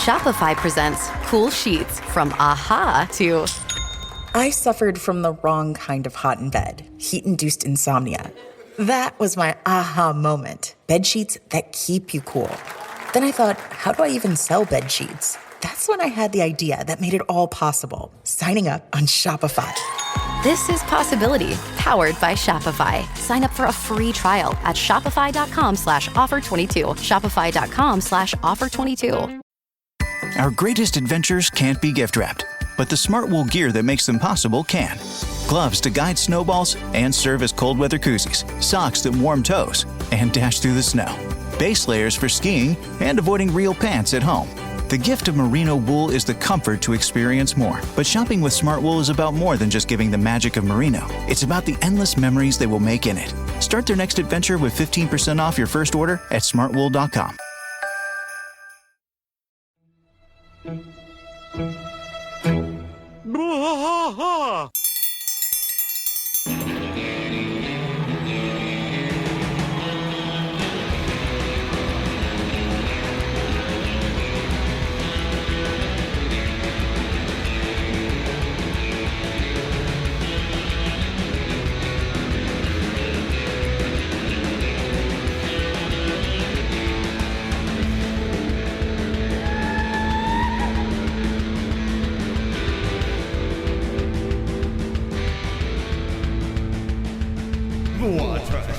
Shopify presents cool sheets from aha to... I suffered from the wrong kind of hot in bed, heat-induced insomnia. That was my aha moment. Bed sheets that keep you cool. Then I thought, how do I even sell bed sheets? That's when I had the idea that made it all possible. Signing up on Shopify. This is Possibility, powered by Shopify. Sign up for a free trial at shopify.com/offer22. Shopify.com/offer22. Our greatest adventures can't be gift wrapped, but the smart wool gear that makes them possible can. Gloves to guide snowballs and serve as cold weather koozies, socks that warm toes and dash through the snow, base layers for skiing and avoiding real pants at home. The gift of merino wool is the comfort to experience more. But shopping with Smartwool is about more than just giving the magic of merino. It's about the endless memories they will make in it. Start their next adventure with 15% off your first order at smartwool.com.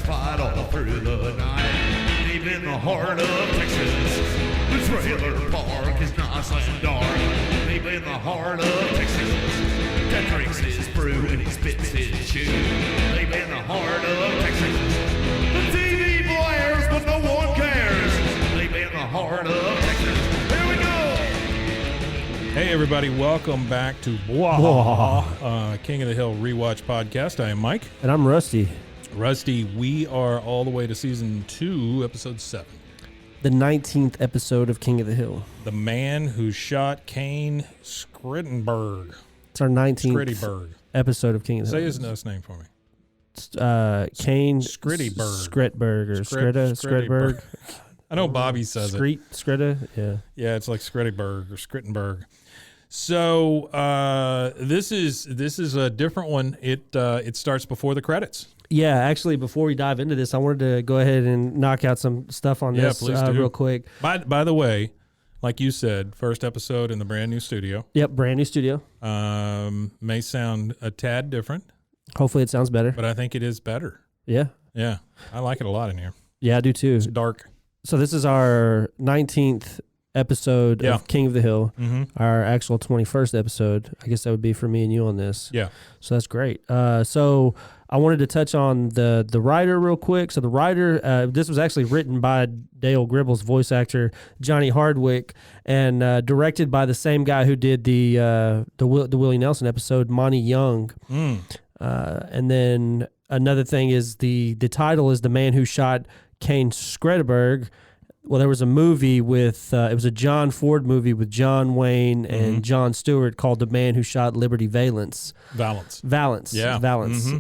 Fight all through the night, deep in the heart of Texas. The trailer park is nice and dark, deep in the heart of Texas. That drinks his brew and he spits his chew, deep in the heart of Texas. The TV blares, but no one cares, deep in the heart of Texas. Here we go! Hey everybody, welcome back to BWAAA, King of the Hill Rewatch Podcast. I am Mike. And I'm Rusty. Rusty, we are all the way to Season 2, Episode 7. The 19th episode of King of the Hill. The man who shot Kane Skretteburg. It's our 19th Skretteburg. episode of King of the Hill. Say his last name for me. Kane Skretteburg. Skretteburg or Skretteburg. I know Bobby says Skretta, yeah. Yeah, it's like Skretteburg or Skretteburg. So this is a different one. It starts before the credits. Yeah, actually, before we dive into this, I wanted to go ahead and knock out some stuff on this real quick. By the way, like you said, first episode in the brand new studio. Yep, brand new studio. May sound a tad different. Hopefully it sounds better. But I think it is better. Yeah. Yeah, I like it a lot in here. Yeah, I do too. It's dark. So this is our 19th episode of King of the Hill, our actual 21st episode. I guess that would be for me and you on this. Yeah. So that's great. So I wanted to touch on the writer real quick. So the writer, this was actually written by Dale Gribble's voice actor, Johnny Hardwick, and directed by the same guy who did the Willie Nelson episode, Monte Young. And then another thing is the title is The Man Who Shot Kane Skretteburg. Well, there was a movie with, it was a John Ford movie with John Wayne and John Stewart called The Man Who Shot Liberty Valance. Yeah.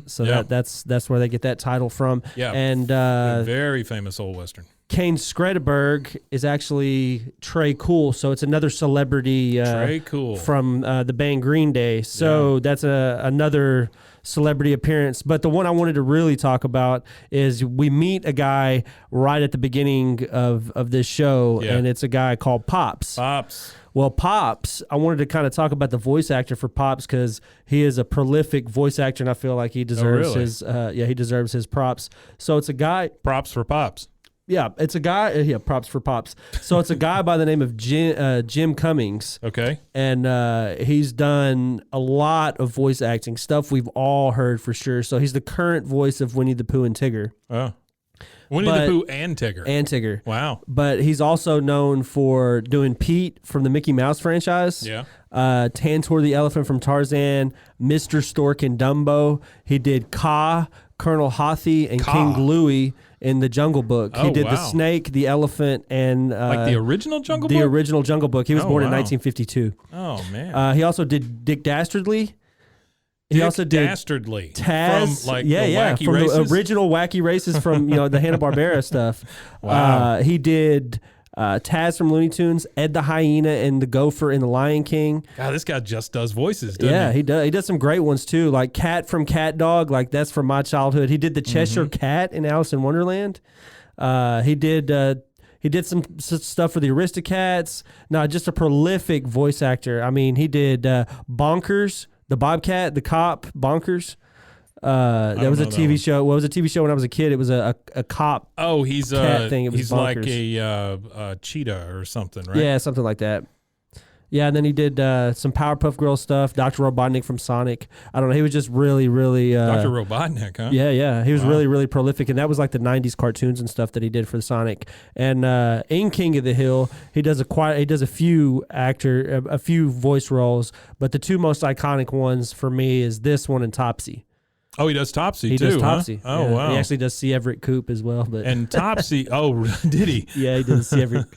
So that's where they get that title from. Yeah. And a very famous old Western. Kane Skretteburg is actually Trey Cool, so it's another celebrity Trey Cool from the band Green Day. So that's another celebrity appearance. But the one I wanted to really talk about is we meet a guy right at the beginning of this show, and it's a guy called Pops. Well, Pops, I wanted to kind of talk about the voice actor for Pops because he is a prolific voice actor, and I feel like he deserves he deserves his props. So it's a guy. Props for Pops. Yeah, it's a guy. Props for Pops. So it's a guy by the name of Jim Cummings. Okay. And he's done a lot of voice acting, stuff we've all heard for sure. So he's the current voice of Winnie the Pooh and Tigger. Oh. Winnie the Pooh and Tigger. And Tigger. Wow. But he's also known for doing Pete from the Mickey Mouse franchise. Yeah. Tantor the elephant from Tarzan, Mr. Stork in Dumbo. He did Kaa, Colonel Hathi, and King Louie in the Jungle Book. He did the snake, the elephant, and like the original Jungle Book? The original Jungle Book. He was born in 1952. Oh, man. He also did Dick Dastardly. He also did Dastardly Taz, from the Wacky from Races? the original Wacky Races from the Hanna-Barbera stuff. Wow. He did Taz from Looney Tunes, Ed the Hyena and the Gopher in The Lion King. God, this guy just does voices, doesn't Yeah, he? he does. He does some great ones too, like Cat from Cat Dog. Like that's from my childhood. He did the Cheshire Cat in Alice in Wonderland. He did some stuff for the Aristocats. No, just a prolific voice actor. I mean, he did Bonkers, the Bobcat, the cop, Bonkers. That was a TV show. Well, it was a TV show when I was a kid. It was a cop. Oh, he's cat thing. It was he's Bonkers. like a cheetah or something, right? Yeah, something like that. Yeah, and then he did some Powerpuff Girls stuff. Dr. Robotnik from Sonic. I don't know. He was just really, really. Dr. Robotnik, huh? Yeah. He was really, really prolific, and that was like the '90s cartoons and stuff that he did for Sonic. And in King of the Hill, he does a few voice roles, but the two most iconic ones for me is this one and Topsy. Oh, he does Topsy He too. does Topsy. Huh? Oh, Yeah. wow. He actually does C. Everett Koop as well. But And Topsy. Oh, did he? yeah, he did C. Everett.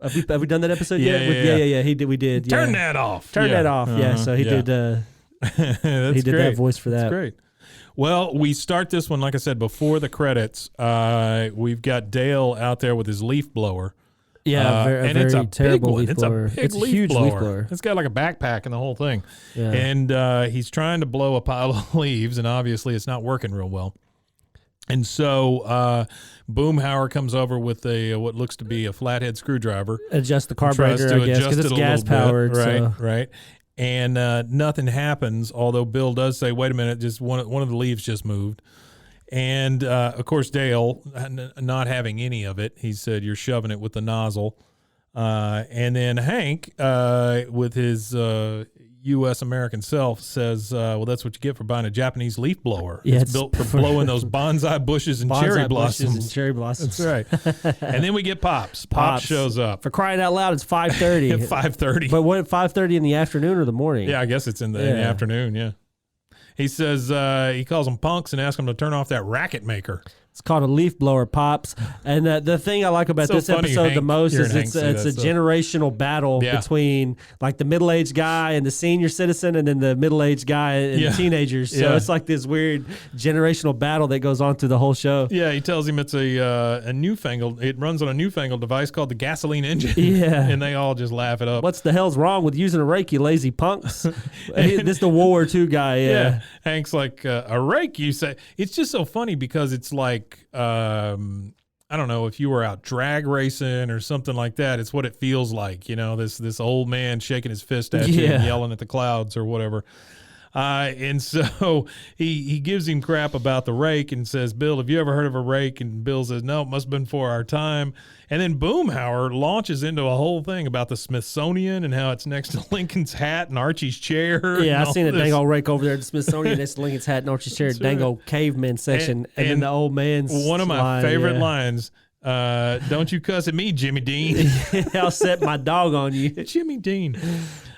Have we done that episode yet? Yeah. He did. We did. Turn yeah. that off. Turn that off. Yeah. So he did. That's he did great. that voice for that. That's great. Well, we start this one, like I said, before the credits. We've got Dale out there with his leaf blower. Yeah, and it's a terrible big one. leaf It's blower. a big It's a leaf huge blower. leaf blower. It's got like a backpack and the whole thing. Yeah. And he's trying to blow a pile of leaves, and obviously it's not working real well. And so Boomhauer comes over with a what looks to be a flathead screwdriver. Adjust the Tries carburetor, to I guess, adjust because it's it a little gas powered. bit. Right, So. right. And nothing happens, although Bill does say, wait a minute, just one of the leaves just moved. And, of course, Dale, not having any of it, he said, you're shoving it with the nozzle. And then Hank, with his U.S. American self, says, well, that's what you get for buying a Japanese leaf blower. Yeah, it's built for blowing those bonsai bushes and cherry Bonsai bushes blossoms. and cherry blossoms. That's right. And then we get Pops. Pops shows up. For crying out loud, it's 5:30. At 5:30. But what, at 5:30 in the afternoon or the morning? Yeah, I guess it's in the afternoon, yeah. He says he calls them punks and asks them to turn off that racket maker. It's called a leaf blower, Pops. And the thing I like about So this funny, episode the Hank. most You're is an Hank, it's say a that stuff. generational battle between like the middle-aged guy and the senior citizen and then the middle-aged guy and the teenagers. So it's like this weird generational battle that goes on through the whole show. Yeah, he tells him it's a newfangled, it runs on a newfangled device called the gasoline engine. Yeah. And they all just laugh it up. What's the hell's wrong with using a rake, you lazy punks? This is the World War II guy, yeah. Hank's like, a rake, you say? It's just so funny because it's like, I don't know, if you were out drag racing or something like that, it's what it feels like, you know, this old man shaking his fist at you and yelling at the clouds or whatever. And so he gives him crap about the rake and says, Bill, have you ever heard of a rake? And Bill says, no, it must have been for our time. And then Boomhauer launches into a whole thing about the Smithsonian and how it's next to Lincoln's hat and Archie's chair. Yeah, I seen a this. dang old rake over there at the Smithsonian next to Lincoln's hat and Archie's chair, dang old caveman section. And then the old man's one of my line, favorite lines, don't you cuss at me, Jimmy Dean. I'll set my dog on you. Jimmy Dean.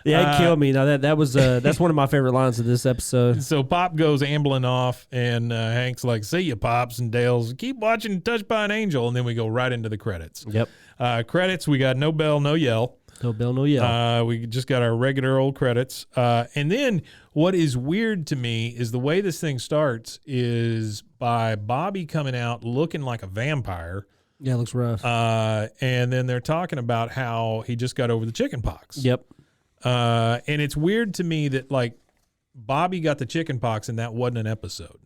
Yeah, it killed me. Now that was that's one of my favorite lines of this episode. So Pop goes ambling off, and Hank's like, see ya, Pops, and Dale's, keep watching Touched by an Angel, and then we go right into the credits. Yep. Credits, we got no bell, no yell. No bell, no yell. We just got our regular old credits. And then what is weird to me is the way this thing starts is by Bobby coming out looking like a vampire. Yeah, it looks rough. And then they're talking about how he just got over the chicken pox. Yep. And it's weird to me that, like, Bobby got the chicken pox and that wasn't an episode.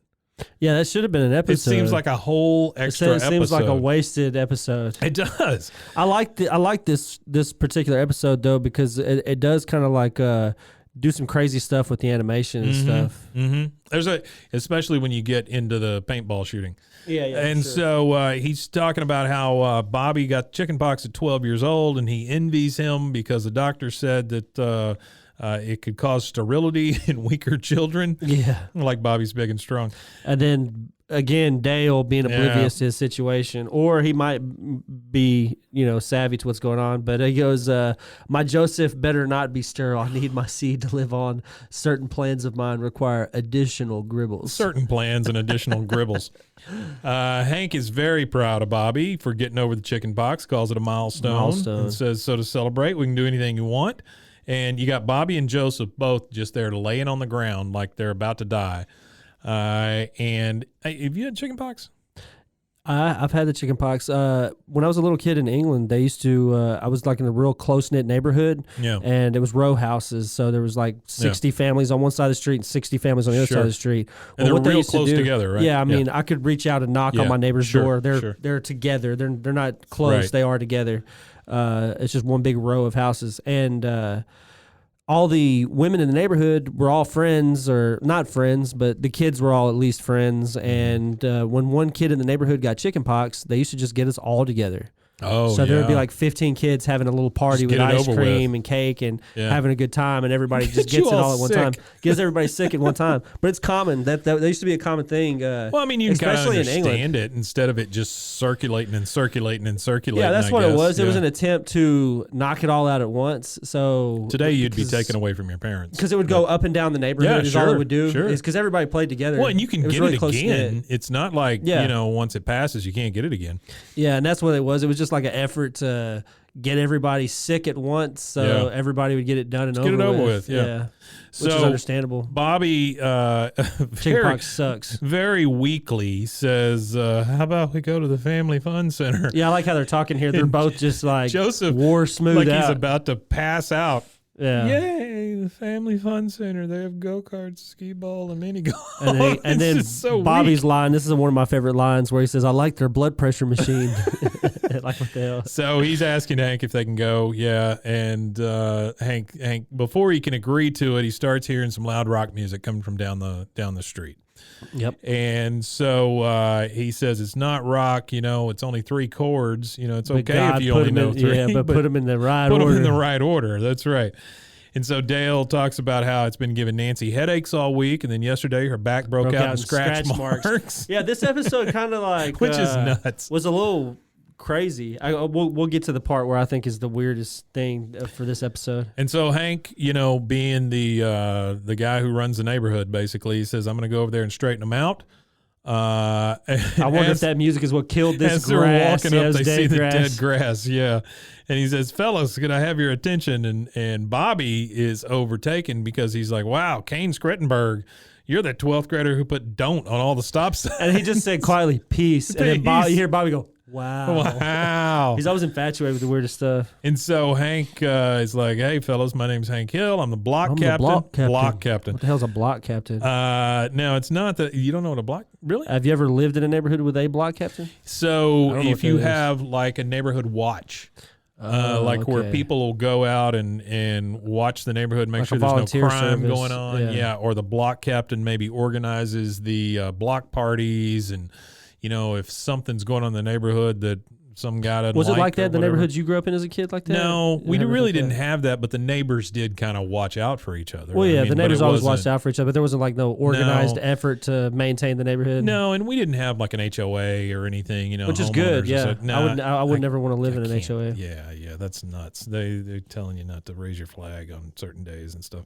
Yeah, that should have been an episode. It seems like a whole extra It seems episode. like a wasted episode. It does. I like this particular episode though because it does kind of like do some crazy stuff with the animation and stuff. Mm-hmm. There's especially when you get into the paintball shooting. Yeah. And so he's talking about how Bobby got chickenpox at 12 years old, and he envies him because the doctor said that it could cause sterility in weaker children. Yeah. Like Bobby's big and strong. And then again, Dale being oblivious to his situation, or he might be, savvy to what's going on. But he goes, my Joseph better not be sterile. I need my seed to live on. Certain plans of mine require additional gribbles. Certain plans and additional gribbles. Hank is very proud of Bobby for getting over the chicken pox, calls it a milestone. And says, so to celebrate, we can do anything you want. And you got Bobby and Joseph both just there laying on the ground like they're about to die. And hey, have you had chicken pox? I've had the chicken pox. When I was a little kid in England, they used to. I was like in a real close knit neighborhood, and it was row houses. So there was like 60 families on one side of the street and 60 families on the other side of the street. And they're real close together, right? Yeah, I mean, I could reach out and knock on my neighbor's door. They're together. They're not close. Right. They are together. It's just one big row of houses, and all the women in the neighborhood were all friends, or not friends, but the kids were all at least friends. And when one kid in the neighborhood got chicken pox, they used to just get us all together. Oh, so there would be like 15 kids having a little party with ice cream and cake and having a good time, and everybody just gets it all at one time. Gets everybody sick at one time. But it's common. That used to be a common thing. Well, I mean, you can kind of understand it instead of it just circulating and circulating and circulating. Yeah, that's what it was. It was an attempt to knock it all out at once. So today you'd be taken away from your parents. Because it would go up and down the neighborhood is all it would do. Sure. Is because everybody played together. Well, and you can get really it again. It's not like, once it passes, you can't get it again. Yeah, and that's what it was. It was just like an effort to get everybody sick at once, so everybody would get it done and over with. Yeah. Which is understandable. Bobby, chickenpox sucks. Very weakly says, "How about we go to the Family Fun Center?" Yeah, I like how they're talking here. They're both just like Joseph, war smooth like out. he's about to pass out. Yeah. Yay, the Family Fun Center. They have go-karts, skee ball, and mini golf. And then so Bobby's weak. line, this is one of my favorite lines, where he says, "I like their blood pressure machine." Like, what the hell? So he's asking Hank if they can go. Yeah. And Hank, before he can agree to it, he starts hearing some loud rock music coming from down the street. Yep. And so he says it's not rock, it's only 3 chords. It's but okay God if you only know 3. Yeah, but put them in the right order. Put them in the right order. That's right. And so Dale talks about how it's been giving Nancy headaches all week, and then yesterday her back broke out in scratch marks. Yeah, this episode kind of like which is nuts. Was a little crazy. We'll get to the part where I think is the weirdest thing for this episode. And so Hank, being the guy who runs the neighborhood, basically, he says, "I'm going to go over there and straighten them out." I wonder if that music is what killed this as grass. They're walking up, they see grass. the dead grass. Yeah. And he says, "Fellas, can I have your attention?" And Bobby is overtaken because he's like, "Wow, Kane Skretteburg, you're the 12th grader who put 'don't' on all the stop signs." And he just said quietly, "Peace." And then you hear Bobby go, "Wow." Wow. He's always infatuated with the weirdest stuff. And so Hank is like, "Hey, fellas, my name's Hank Hill. I'm the block captain. Block captain. What the hell's a block captain? Now, it's not that you don't know what a block really? Have you ever lived in a neighborhood with a block captain? So if you have like a neighborhood watch, where people will go out and watch the neighborhood, make like sure there's no crime service. going on. Or the block captain maybe organizes the block parties, and if something's going on in the neighborhood that some guy doesn't Was it like or that in the whatever. neighborhoods you grew up in as a kid like that? No, we really didn't have that, but the neighbors did kind of watch out for each other. Well, the neighbors always watched out for each other, but there wasn't like no organized effort to maintain the neighborhood. No, and we didn't have like an HOA or anything, which is good. Yeah, I would never want to live in an HOA. Yeah, that's nuts. They're telling you not to raise your flag on certain days and stuff.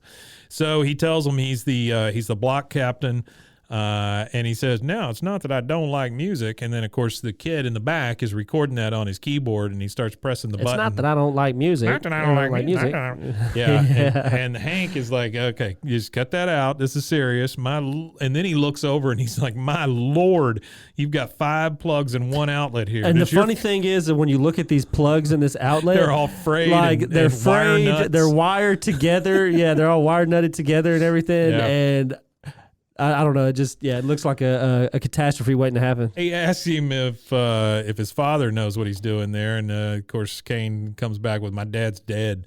So he tells them he's the block captain. And he says, "No, it's not that I don't like music." And then, of course, the kid in the back is recording that on his keyboard, and he starts pressing the button. It's not that I don't like music. Not that I don't like music. And Hank is like, "Okay, just cut that out. This is serious." And then he looks over and he's like, "My Lord, you've got 5 plugs and 1 outlet here." And the funny thing is that when you look at these plugs in this outlet, they're all frayed. Like they're frayed. Wire they're wired together. Yeah, they're all wire nutted together and everything. Yeah. And I don't know. It looks like a catastrophe waiting to happen. He asks him if his father knows what he's doing there, and of course Kane comes back with, "My dad's dead."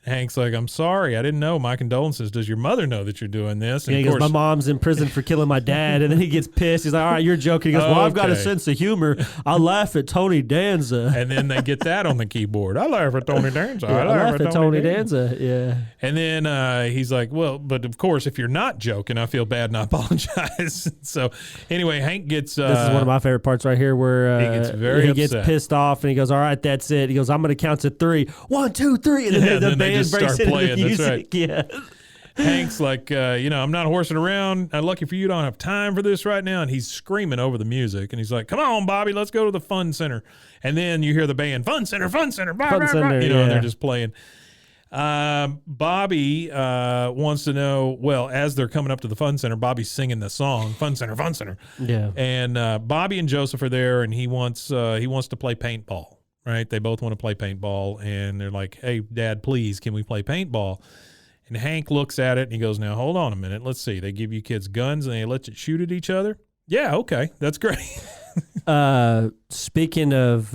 Hank's like, "I'm sorry, I didn't know. My condolences. Does your mother know that you're doing this?" And he goes, "My mom's in prison for killing my dad." And then he gets pissed. He's like, "All right, you're joking." He goes, "Well, I've got a sense of humor. I laugh at Tony Danza." And then they get that on the keyboard. "I laugh at Tony Danza. I laugh at Tony Danza." Yeah. And then he's like, "Well, but of course, if you're not joking, I feel bad and I apologize." So anyway, Hank gets... this is one of my favorite parts right here where he gets pissed off and he goes, "All right, that's it." He goes, "I'm going to count to 3. 1, 2, 3. And then the band breaks into the music. Right. Yeah. Hank's like, "I'm not horsing around. Lucky for you, don't have time for this right now." And he's screaming over the music. And he's like, "Come on, Bobby, let's go to the fun center." And then you hear the band, "Fun center, fun center, blah, blah, blah." And they're just playing. Bobby wants to know, well, as they're coming up to the fun center, Bobby's singing the song, Fun Center, Fun Center. Yeah. And Bobby and Joseph are there, and he wants to play paintball, right? They both want to play paintball, and they're like, hey, Dad, please, can we play paintball? And Hank looks at it, and he goes, now, hold on a minute. Let's see. They give you kids guns, and they let you shoot at each other? Yeah, okay. That's great. Speaking of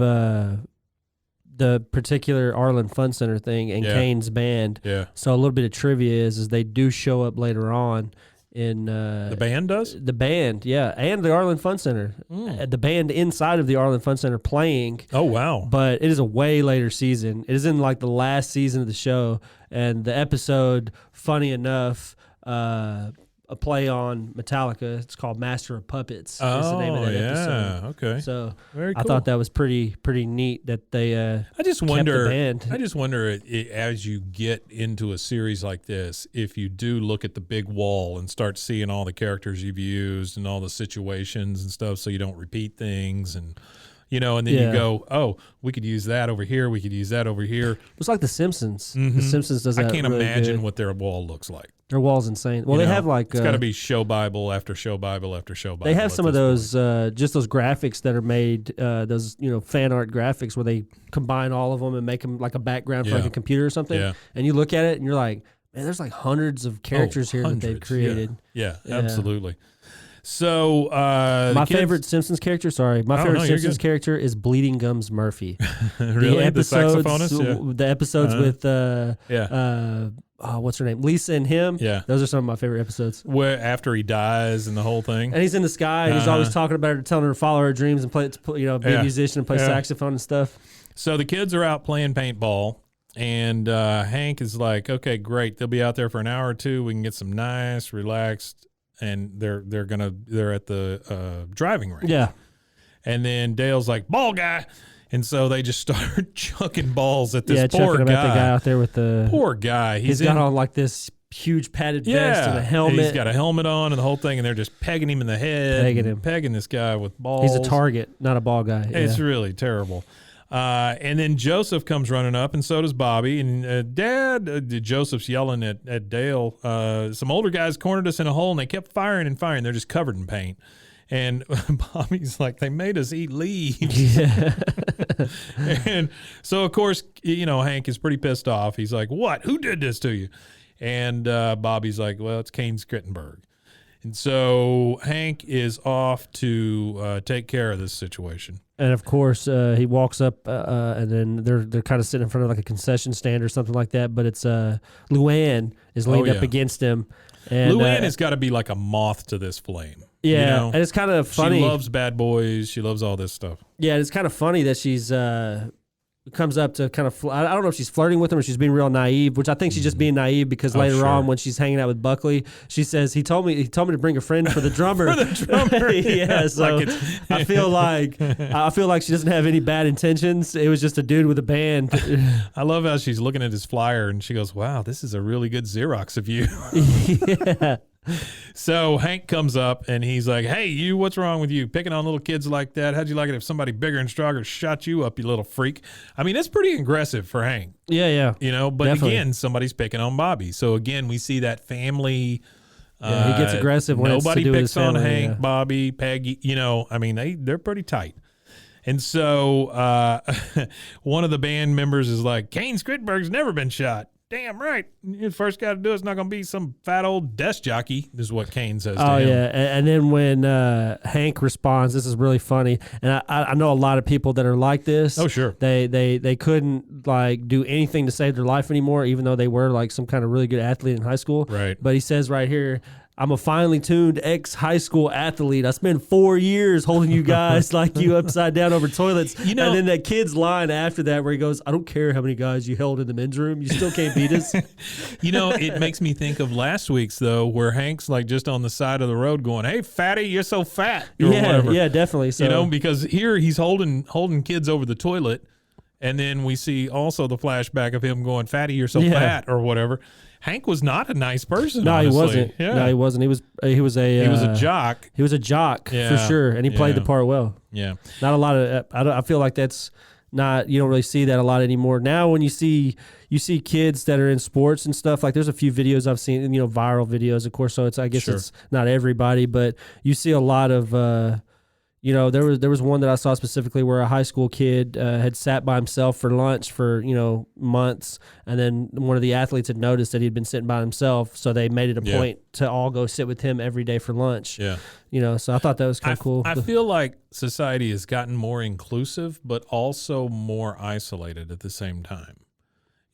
the particular Arlen Fun Center thing and Kane's band, so a little bit of trivia is they do show up later on in the band does? The band, yeah, and the Arlen Fun Center. The band inside of the Arlen Fun Center playing. Oh, wow. But it is a way later season. It is in like the last season of the show, and the episode, funny enough, a play on Metallica. It's called Master of Puppets. Is the name of that episode. Okay. So very cool. I thought that was pretty neat that they I just kept wonder the band. I just wonder as you get into a series like this, if you do look at the big wall and start seeing all the characters you've used and all the situations and stuff, so you don't repeat things, and and then you go, oh, we could use that over here, we could use that over here. It's like The Simpsons. The Simpsons does that. I can't really imagine good. what their wall looks like. Their wall's insane. Well, they have like it's got to be show Bible after show Bible after show Bible. They have some of those just those graphics that are made, those fan art graphics where they combine all of them and make them like a background for like a computer or something. Yeah. And you look at it and you're like, man, there's like hundreds of characters here that they've created. Yeah, absolutely. So my favorite Simpsons character, Simpsons character is Bleeding Gums Murphy. Really? The saxophonist? The episodes with what's her name? Lisa and him. Yeah. Those are some of my favorite episodes. Where after he dies and the whole thing. And he's in the sky and he's always talking about her, telling her to follow her dreams and play, be a musician and play saxophone and stuff. So the kids are out playing paintball, and Hank is like, okay, great. They'll be out there for an hour or two. We can get some nice, relaxed, and they're at the driving range. Yeah. And then Dale's like, ball guy. And so they just start chucking balls at this poor chucking guy. About the guy out there with the poor guy. He's got on like this huge padded vest and a helmet. He's got a helmet on and the whole thing, and they're just pegging him in the head. Pegging this guy with balls. He's a target, not a ball guy. It's really terrible. And then Joseph comes running up, and so does Bobby. And Joseph's yelling at Dale. Some older guys cornered us in a hole, and they kept firing and firing. They're just covered in paint. And Bobby's like, they made us eat leaves. Yeah. And so, of course, Hank is pretty pissed off. He's like, what? Who did this to you? And Bobby's like, well, it's Kane Skretteburg. And so Hank is off to take care of this situation. And of course, he walks up, and then they're kind of sitting in front of like a concession stand or something like that. But it's Luann is leaned up against him. And Luann has got to be like a moth to this flame. Yeah, and it's kind of funny. She loves Bad Boys. She loves all this stuff. Yeah, it's kind of funny that she's comes up to kind of, I don't know if she's flirting with him or she's being real naive, which I think she's just being naive because later on when she's hanging out with Buckley, she says, he told me to bring a friend for the drummer. For the drummer. Yeah, so I feel like she doesn't have any bad intentions. It was just a dude with a band. I love how she's looking at his flyer and she goes, wow, this is a really good Xerox of you. Yeah. So Hank comes up and he's like, hey, you, what's wrong with you? Picking on little kids like that? How'd you like it if somebody bigger and stronger shot you up, you little freak? I mean, that's pretty aggressive for Hank. Yeah. But definitely. Again, somebody's picking on Bobby. So again, we see that family. He gets aggressive when nobody it's to do picks with his on family, Hank, Bobby, Peggy. I mean, they're pretty tight. And so one of the band members is like, Kane Skretteburg's never been shot. Damn right. The first guy to do it's not going to be some fat old desk jockey, is what Kane says to him. Oh, yeah. And then when Hank responds, this is really funny. And I know a lot of people that are like this. Oh, sure. They couldn't, do anything to save their life anymore, even though they were, some kind of really good athlete in high school. Right. But he says right here, I'm a finely tuned ex-high school athlete. I spent 4 years holding you guys like you upside down over toilets. And then that kid's line after that where he goes, I don't care how many guys you held in the men's room. You still can't beat us. It makes me think of last week's, though, where Hank's just on the side of the road going, hey, fatty, you're so fat. Or whatever. Yeah, definitely. So, because here he's holding kids over the toilet. And then we see also the flashback of him going, fatty, you're so fat or whatever. Hank was not a nice person. No, honestly. He wasn't. Yeah. No, he wasn't. He was a jock. He was a jock for sure, and he played the part well. Yeah. Not a lot of. I feel like that's not, you don't really see that a lot anymore. Now when you see kids that are in sports and stuff, like there's a few videos I've seen, viral videos, of course, so I guess it's not everybody, but you see a lot of there was one that I saw specifically where a high school kid had sat by himself for lunch for months, and then one of the athletes had noticed that he'd been sitting by himself, so they made it a point to all go sit with him every day for lunch. So I thought that was kind of cool. I feel like society has gotten more inclusive, but also more isolated at the same time.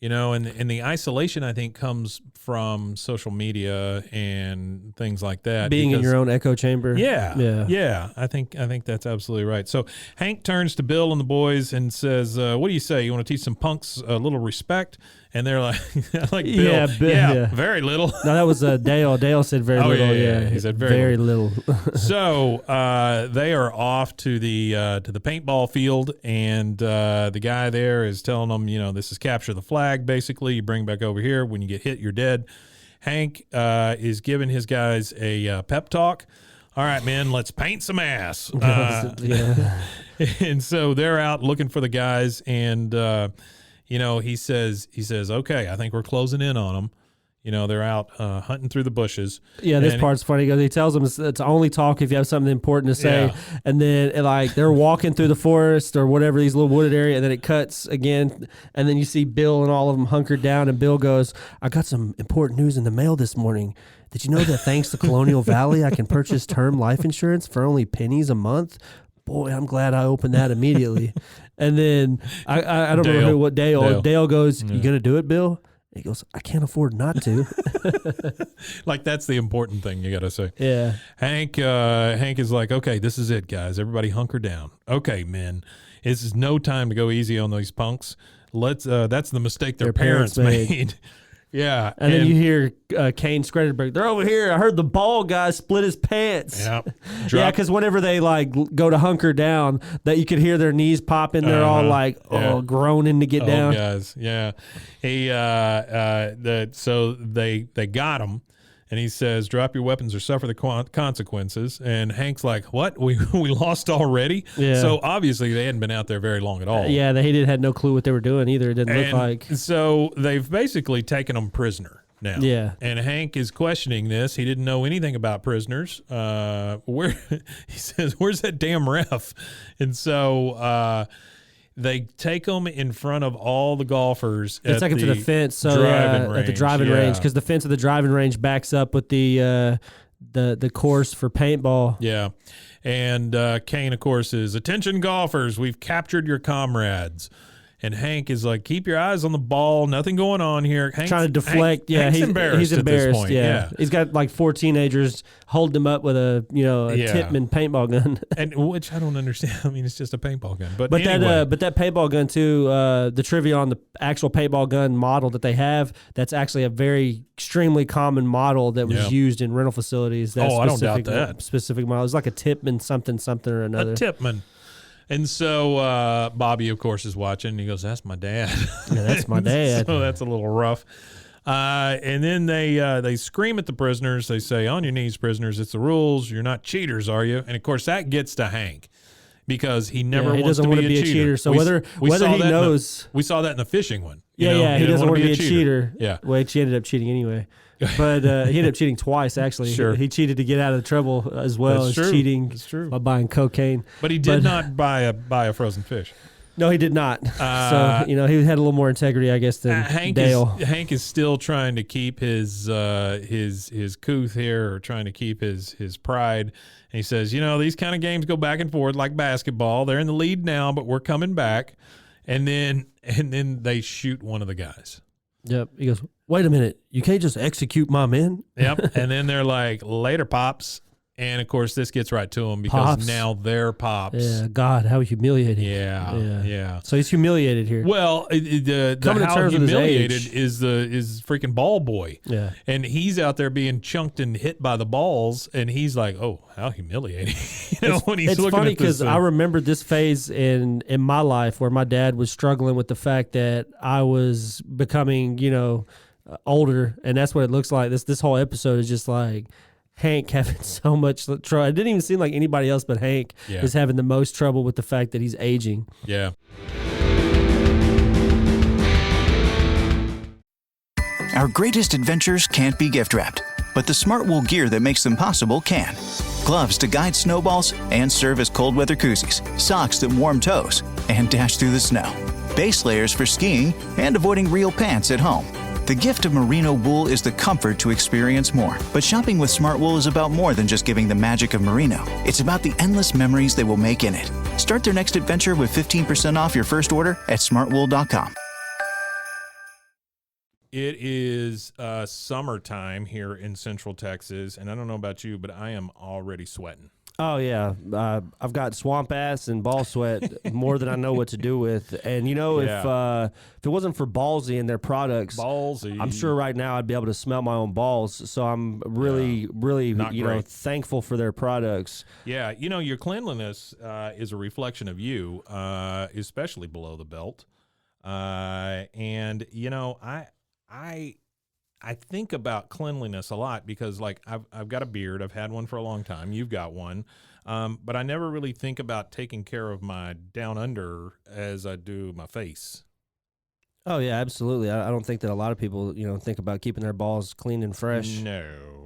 And the isolation, I think, comes from social media and things like that. Being in your own echo chamber. Yeah. I think that's absolutely right. So Hank turns to Bill and the boys and says, what do you say? You want to teach some punks a little respect? And they're like, Bill, very little. No, that was Dale. Dale said very little. Yeah. He said very little. So they are off to the paintball field, and the guy there is telling them, this is capture the flag. Basically, you bring back over here. When you get hit, you're dead. Hank is giving his guys a pep talk. All right, man, let's paint some ass. And so they're out looking for the guys, and he says, okay, I think we're closing in on them. They're out hunting through the bushes. Yeah, this part's funny because he tells them it's only talk if you have something important to say. Yeah. And then they're walking through the forest or whatever, these little wooded area, and then it cuts again. And then you see Bill and all of them hunkered down, and Bill goes, I got some important news in the mail this morning. Did you know that thanks to Colonial Valley, I can purchase term life insurance for only pennies a month? Boy, I'm glad I opened that immediately. And then I don't remember what Dale goes, you going to do it, Bill? He goes, I can't afford not to. Like, that's the important thing you got to say. Yeah. Hank is like, okay, this is it, guys. Everybody hunker down. Okay, men, this is no time to go easy on these punks. That's the mistake their parents made. Yeah. And then you hear Kane Skretteburg, they're over here. I heard the ball guy split his pants. Yeah. Yeah, because whenever they go to hunker down, that you could hear their knees popping. They're all groaning to get down. Guys. Yeah. So they got him. And he says, drop your weapons or suffer the consequences. And Hank's like, what? We lost already? Yeah. So obviously they hadn't been out there very long at all. He had no clue what they were doing either. It didn't look like. So they've basically taken them prisoner now. Yeah. And Hank is questioning this. He didn't know anything about prisoners. He says, where's that damn ref? And so they take them in front of all the golfers. They take them to the fence, so at the driving range, because the fence of the driving range backs up with the course for paintball. Yeah, and Kane, of course, is attention golfers. We've captured your comrades. And Hank is like, keep your eyes on the ball. Nothing going on here. Hank's trying to deflect. Hank's embarrassed at this point. Yeah. He's got like 4 teenagers holding him up with a Tippmann paintball gun. And which I don't understand. I mean, it's just a paintball gun. But anyway. That paintball gun too. The trivia on the actual paintball gun model that they have. That's actually a very extremely common model that was used in rental facilities. I don't doubt that specific model. It's like a Tippmann something or another. A Tippmann. And so Bobby, of course, is watching. And he goes, that's my dad. Yeah, that's my dad. So that's a little rough. And then they scream at the prisoners. They say, on your knees, prisoners. It's the rules. You're not cheaters, are you? And, of course, that gets to Hank because he never wants to be a cheater. So whether he knows. We saw that in the fishing one. He doesn't want to be a cheater. Yeah. Well, he ended up cheating anyway. But he ended up cheating twice, actually. Sure. He cheated to get out of the trouble as well as cheating by buying cocaine. But he did not buy a frozen fish. No, he did not. So, he had a little more integrity, I guess, than Dale. Hank is still trying to keep his couth here, or trying to keep his pride. And he says, these kind of games go back and forth like basketball. They're in the lead now, but we're coming back. And then they shoot one of the guys. Yep. He goes, wait a minute. You can't just execute my men. Yep. And then they're like, later, Pops. And, of course, this gets right to them because now they're Pops. Yeah, God, how humiliating. Yeah. So he's humiliated here. Well, how humiliated is freaking ball boy. Yeah. And he's out there being chunked and hit by the balls, and he's like, oh, how humiliating. When he's it's looking funny because I remember this phase in my life where my dad was struggling with the fact that I was becoming, older, and that's what it looks like. This whole episode is just like Hank having so much trouble. It didn't even seem like anybody else but Hank is having the most trouble with the fact that he's aging. Yeah. Our greatest adventures can't be gift wrapped, but the smart wool gear that makes them possible can. Gloves to guide snowballs and serve as cold weather koozies, socks that warm toes and dash through the snow, base layers for skiing and avoiding real pants at home. The gift of merino wool is the comfort to experience more. But shopping with Smart Wool is about more than just giving the magic of merino. It's about the endless memories they will make in it. Start their next adventure with 15% off your first order at smartwool.com. It is summertime here in Central Texas, and I don't know about you, but I am already sweating. Oh yeah, I've got swamp ass and ball sweat more than I know what to do with. And you know, if it wasn't for Ballsy and their products, I'm sure right now I'd be able to smell my own balls. So I'm really thankful for their products. Yeah, you know, your cleanliness is a reflection of you, especially below the belt. And you know, I think about cleanliness a lot because, like, I've got a beard. I've had one for a long time. You've got one. But I never really think about taking care of my down under as I do my face. Oh, yeah, absolutely. I don't think that a lot of people, think about keeping their balls clean and fresh. No.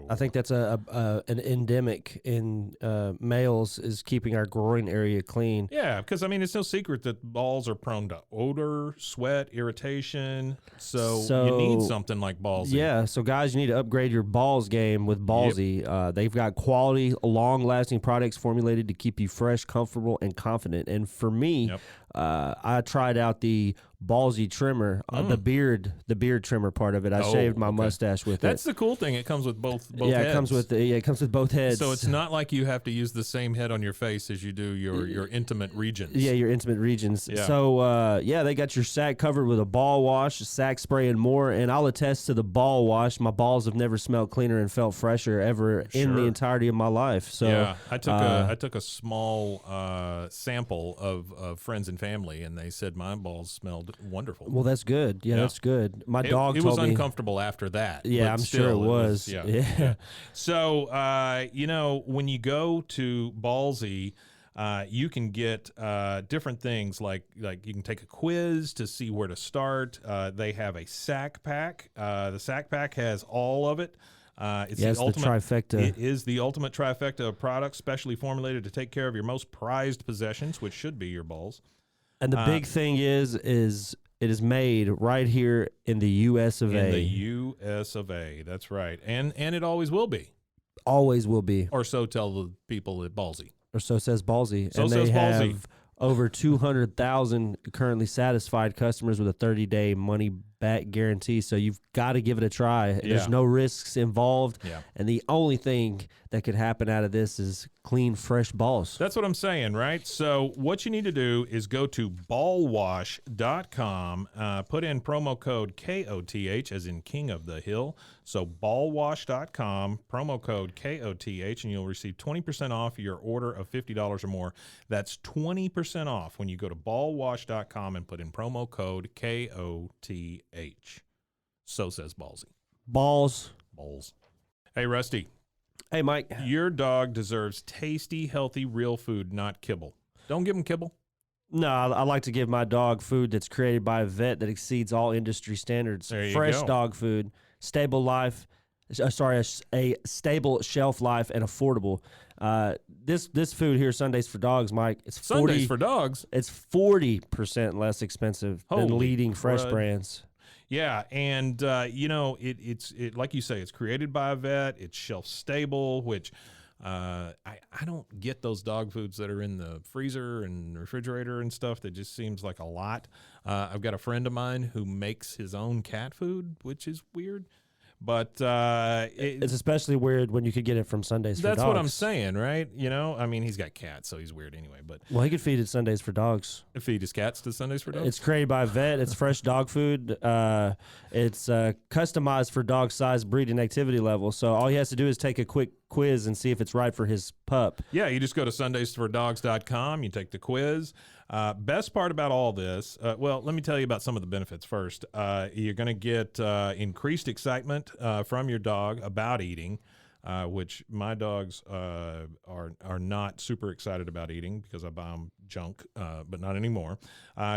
I think that's an endemic in males is keeping our groin area clean. Yeah, because, I mean, it's no secret that balls are prone to odor, sweat, irritation. So you need something like Ballsy. Yeah, so guys, you need to upgrade your balls game with Ballsy. Yep. They've got quality, long-lasting products formulated to keep you fresh, comfortable, and confident. And for me, I tried out the Ballsy trimmer, the beard trimmer part of it. I shaved my mustache with it. That's the cool thing. It comes with both heads. It comes with both heads. So it's not like you have to use the same head on your face as you do your intimate regions. Yeah, your intimate regions. Yeah. So they got your sack covered with a ball wash, sack spray, and more. And I'll attest to the ball wash. My balls have never smelled cleaner and felt fresher ever in the entirety of my life. So yeah, I took a small sample of friends and family, and they said my balls smelled wonderful. Well, that's good. Yeah, that's good. My dog it told was me uncomfortable after that. Yeah, I'm sure it was. Yeah. So, when you go to Ballsy, you can get different things like you can take a quiz to see where to start. They have a sack pack. The sack pack has all of it. It's the trifecta. It is the ultimate trifecta of products specially formulated to take care of your most prized possessions, which should be your balls. And the big thing is it is made right here in the U.S. of A. In the U.S. of A. That's right. And it always will be. Always will be. Or so tell the people at Ballsy. Or so says Ballsy. So and says they Ballsy. have over 200,000 currently satisfied customers with a 30-day money-back guarantee. So you've got to give it a try. Yeah. There's no risks involved. Yeah. And the only thing that could happen out of this is clean, fresh balls. That's what I'm saying, right? So what you need to do is go to ballwash.com, put in promo code KOTH, as in King of the Hill. So ballwash.com, promo code KOTH, and you'll receive 20% off your order of $50 or more. That's 20% off when you go to ballwash.com and put in promo code KOTH. So says Ballsy. Balls. Hey, Rusty. Hey, Mike. Your dog deserves tasty, healthy, real food, not kibble. Don't give him kibble. No, I like to give my dog food that's created by a vet that exceeds all industry standards. There you Fresh go. dog food, stable life, a stable shelf life, and affordable. This food here, Sundays for Dogs, Mike, it's Sundays for Dogs. It's 40% less expensive than leading fresh brands. Yeah, and it's like you say, it's created by a vet. It's shelf stable, which I don't get those dog foods that are in the freezer and refrigerator and stuff. That just seems like a lot. I've got a friend of mine who makes his own cat food, which is weird. But it's especially weird when you could get it from Sundays for Dogs. That's what I'm saying, right? I mean, he's got cats, so he's weird anyway. But he could feed it Sundays for Dogs. Feed his cats to Sundays for Dogs? It's created by a vet. It's fresh dog food. It's customized for dog size, breed, and activity level. So all he has to do is take a quick quiz and see if it's right for his pup. Yeah, you just go to sundaysfordogs.com. You take the quiz. Best part about all this, let me tell you about some of the benefits first. You're going to get increased excitement from your dog about eating, which my dogs are not super excited about eating because I buy them junk, but not anymore.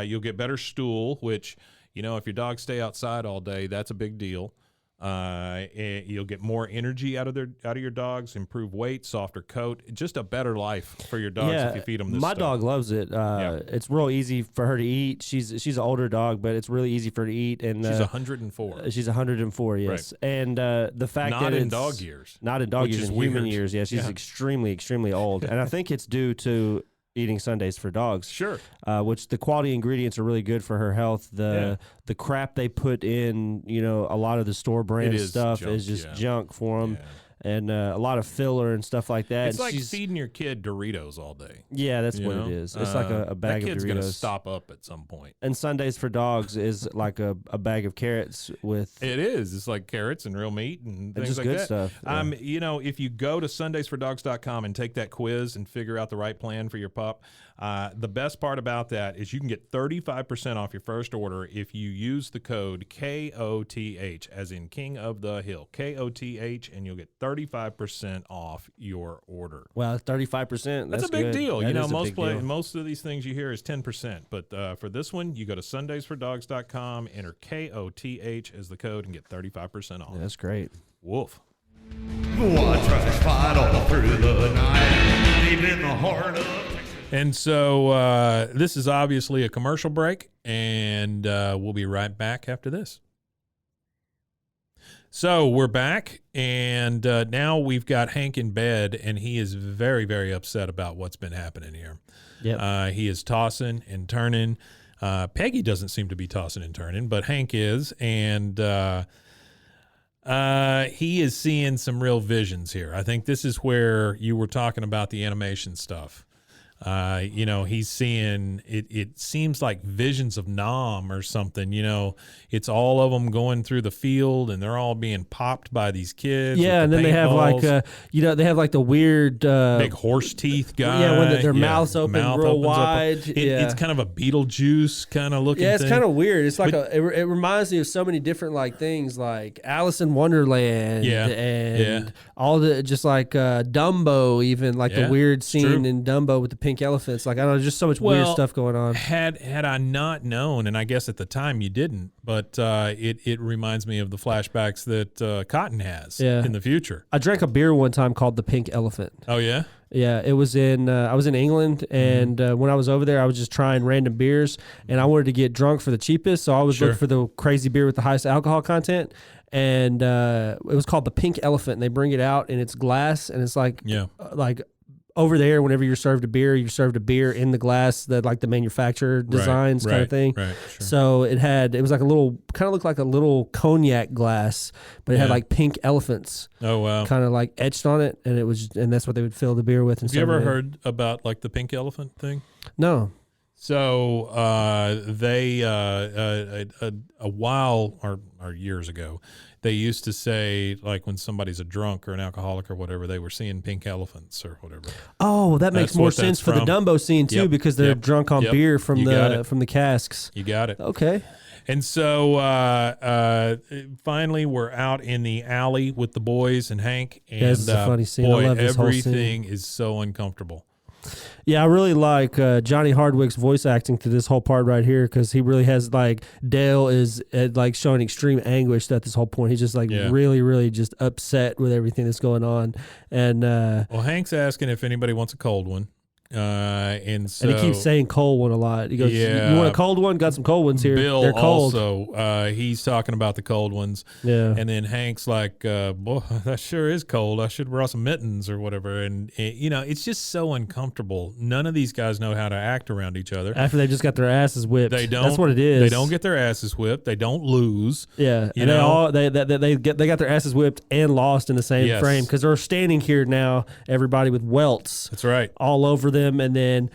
You'll get better stool, which, if your dogs stay outside all day, that's a big deal. You'll get more energy out of your dogs, improved weight, softer coat, just a better life for your dogs if you feed them this my stuff. dog loves it. It's real easy for her to eat. She's an older dog, but it's really easy for her to eat. And she's 104. She's 104, yes. Right. And the fact not that in it's dog years, not in dog years, in human years. Yeah, she's extremely, extremely old, and I think it's due to eating Sundays for dogs. Sure. Which the quality ingredients are really good for her health. The crap they put in, a lot of the store brand stuff is just junk for them. Yeah. And a lot of filler and stuff like that. It's like feeding your kid Doritos all day. Yeah, that's what it is. It's like a bag of Doritos. That kid's going to stop up at some point. And Sundays for dogs is like a bag of carrots with... It is. It's like carrots and real meat and things just like good that. Stuff. Yeah. If you go to sundaysfordogs.com and take that quiz and figure out the right plan for your pup, the best part about that is you can get 35% off your first order if you use the code KOTH, as in King of the Hill, KOTH, and you'll get 35% off your order. Wow, 35%. That's a big deal. That most of these things you hear is 10%, but for this one, you go to sundaysfordogs.com, enter KOTH as the code, and get 35% off. Yeah, that's great. Woof. Watch us fight all through the night, deep in the heart of Texas. And so this is obviously a commercial break, and we'll be right back after this. So we're back, and now we've got Hank in bed, and he is very, very upset about what's been happening here. Yep. He is tossing and turning. Peggy doesn't seem to be tossing and turning, but Hank is, and he is seeing some real visions here. I think this is where you were talking about the animation stuff. He's seeing it seems like visions of Nam or something. It's all of them going through the field, and they're all being popped by these kids. Yeah, and then they have they have like the weird big horse teeth guy. Yeah, when their mouths open real wide. It's kind of a Beetlejuice kind of looking. Yeah, it's kind of weird. It's like it reminds me of so many different like things, like Alice in Wonderland. And all the just like Dumbo, even like the weird scene in Dumbo with the pink elephants. Like, I don't know, just so much weird stuff going on. Had I not known, and I guess at the time you didn't, but it reminds me of the flashbacks that Cotton has in the future. I drank a beer one time called the Pink Elephant. Oh yeah? Yeah, it was in. I was in England, and when I was over there, I was just trying random beers, and I wanted to get drunk for the cheapest, so I was looking for the crazy beer with the highest alcohol content. And it was called the Pink Elephant, and they bring it out, and it's glass, and it's like over there, whenever you're served a beer in the glass that like the manufacturer designs kind of thing. Right, sure. So it was like a little, kind of looked like a little cognac glass, but it had like pink elephants. Oh wow! Kind of like etched on it, and that's what they would fill the beer with. Have you ever heard about like the pink elephant thing? No. So they a while or years ago, they used to say, like, when somebody's a drunk or an alcoholic or whatever, they were seeing pink elephants or whatever. Oh, that makes more sense for the Dumbo scene too, because they're drunk on beer from the casks. You got it. Okay. And so finally, we're out in the alley with the boys and Hank. And this is a funny scene. Boy, I love this everything whole scene. Is so uncomfortable. Yeah, I really like Johnny Hardwick's voice acting through this whole part right here, because he really has, like, Dale is like showing extreme anguish at this whole point. He's just like really, really just upset with everything that's going on. And well, Hank's asking if anybody wants a cold one. And he keeps saying cold one a lot. He goes, "You want a cold one? Got some cold ones here. Bill They're cold." Also, he's talking about the cold ones. Yeah. And then Hank's like, "Boy, that sure is cold. I should wear some mittens or whatever." And it's just so uncomfortable. None of these guys know how to act around each other. After they just got their asses whipped. They don't. That's what it is. They don't get their asses whipped. They don't lose. Yeah. They got their asses whipped and lost in the same frame, because they're standing here now, everybody with welts. That's right. All over them. And then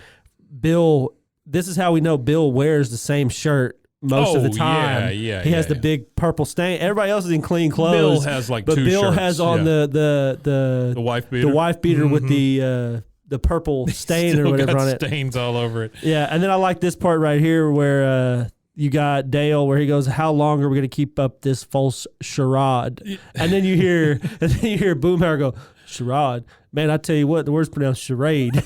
Bill, this is how we know Bill wears the same shirt most of the time. He has the big purple stain. Everybody else is in clean clothes. Bill has like but two Bill shirts. has on the wife beater. The wife beater with the purple stain or whatever on it. Stains all over it. Yeah, and then I like this part right here where you got Dale, where he goes, "How long are we going to keep up this false charade?" And then you hear Boomhauer go, "Charade." Man, I tell you what, the word's pronounced charade.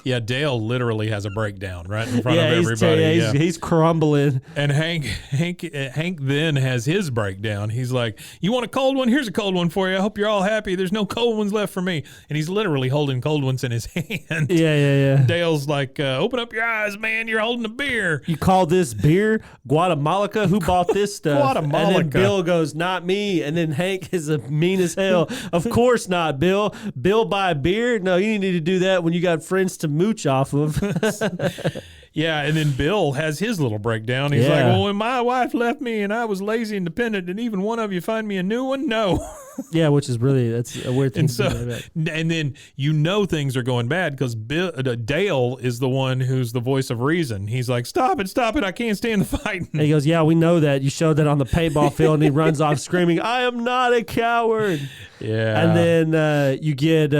Yeah, Dale literally has a breakdown right in front of everybody. He's crumbling. And Hank then has his breakdown. He's like, "You want a cold one? Here's a cold one for you. I hope you're all happy. There's no cold ones left for me." And he's literally holding cold ones in his hand. Yeah. Dale's like, "Open up your eyes, man. You're holding a beer." You call this beer? Guatemala? Who bought this stuff? Guatemala. And then Bill goes, "Not me." And then Hank is mean as hell. Of course not, Bill. Bill buy beer? No, you need to do that when you got friends to mooch off of. Yeah, and then Bill has his little breakdown. He's like, "Well, when my wife left me and I was lazy and dependent, did even one of you find me a new one? No." Yeah, which is really, that's a weird thing. And then things are going bad because Dale is the one who's the voice of reason. He's like, stop it, I can't stand the fighting. And he goes, "Yeah, we know that. You showed that on the paintball field." And he runs off screaming, "I am not a coward." Yeah. And then you get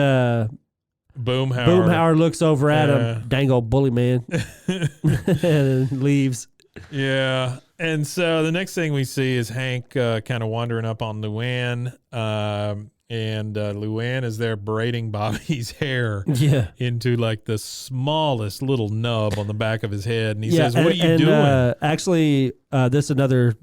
Boomhauer looks over at him, dang old bully man, and leaves. Yeah. And so the next thing we see is Hank kind of wandering up on Luann. And Luann is there braiding Bobby's hair into like the smallest little nub on the back of his head. And he says, "What are you doing?" Actually, this is another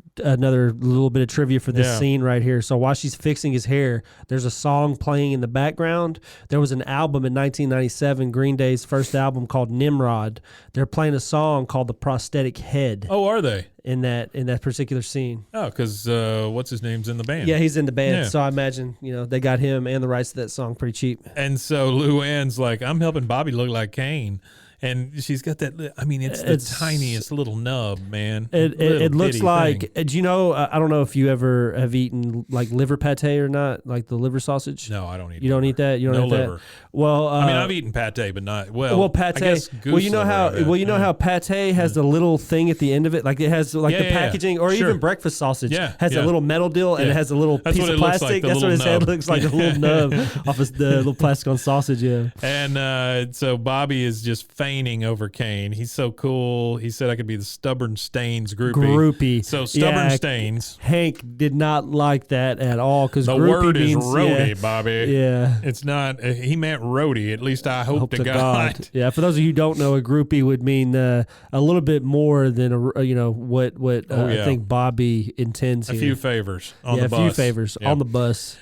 little bit of trivia for this scene right here. So while she's fixing his hair, there's a song playing in the background. There was an album in 1997, Green Day's first album, called Nimrod. They're playing a song called "The Prosthetic Head." Oh, are they? In that particular scene. Oh, because what's his name's in the band. Yeah, he's in the band. Yeah. So I imagine, they got him and the rights to that song pretty cheap. And so Luann's like, "I'm helping Bobby look like Kane." And she's got that, I mean, it's the tiniest little nub, man. It looks like, do you know, I don't know if you ever have eaten like liver pate or not, like the liver sausage? No, I don't eat You liver. Don't eat that? You don't eat liver. That? Well, I mean, I've eaten pate, but not, pate. I guess goose you know how pate has the little thing at the end of it? Like it has like the packaging, or even breakfast sausage has a little metal deal and it has a little piece of plastic. That's what his head looks like, a little nub off of the little plastic on sausage, And so Bobby is just feigning over Kane. He's so cool. He said I could be the Stubborn Stains groupie. So Stubborn Stains. Hank did not like that at all because the word is roadie, Bobby. Yeah, it's not. He meant roadie. At least I hope to God. Yeah, for those of you who don't know, a groupie would mean a little bit more than what I think Bobby intends here. A few favors on the bus. A few favors on the bus.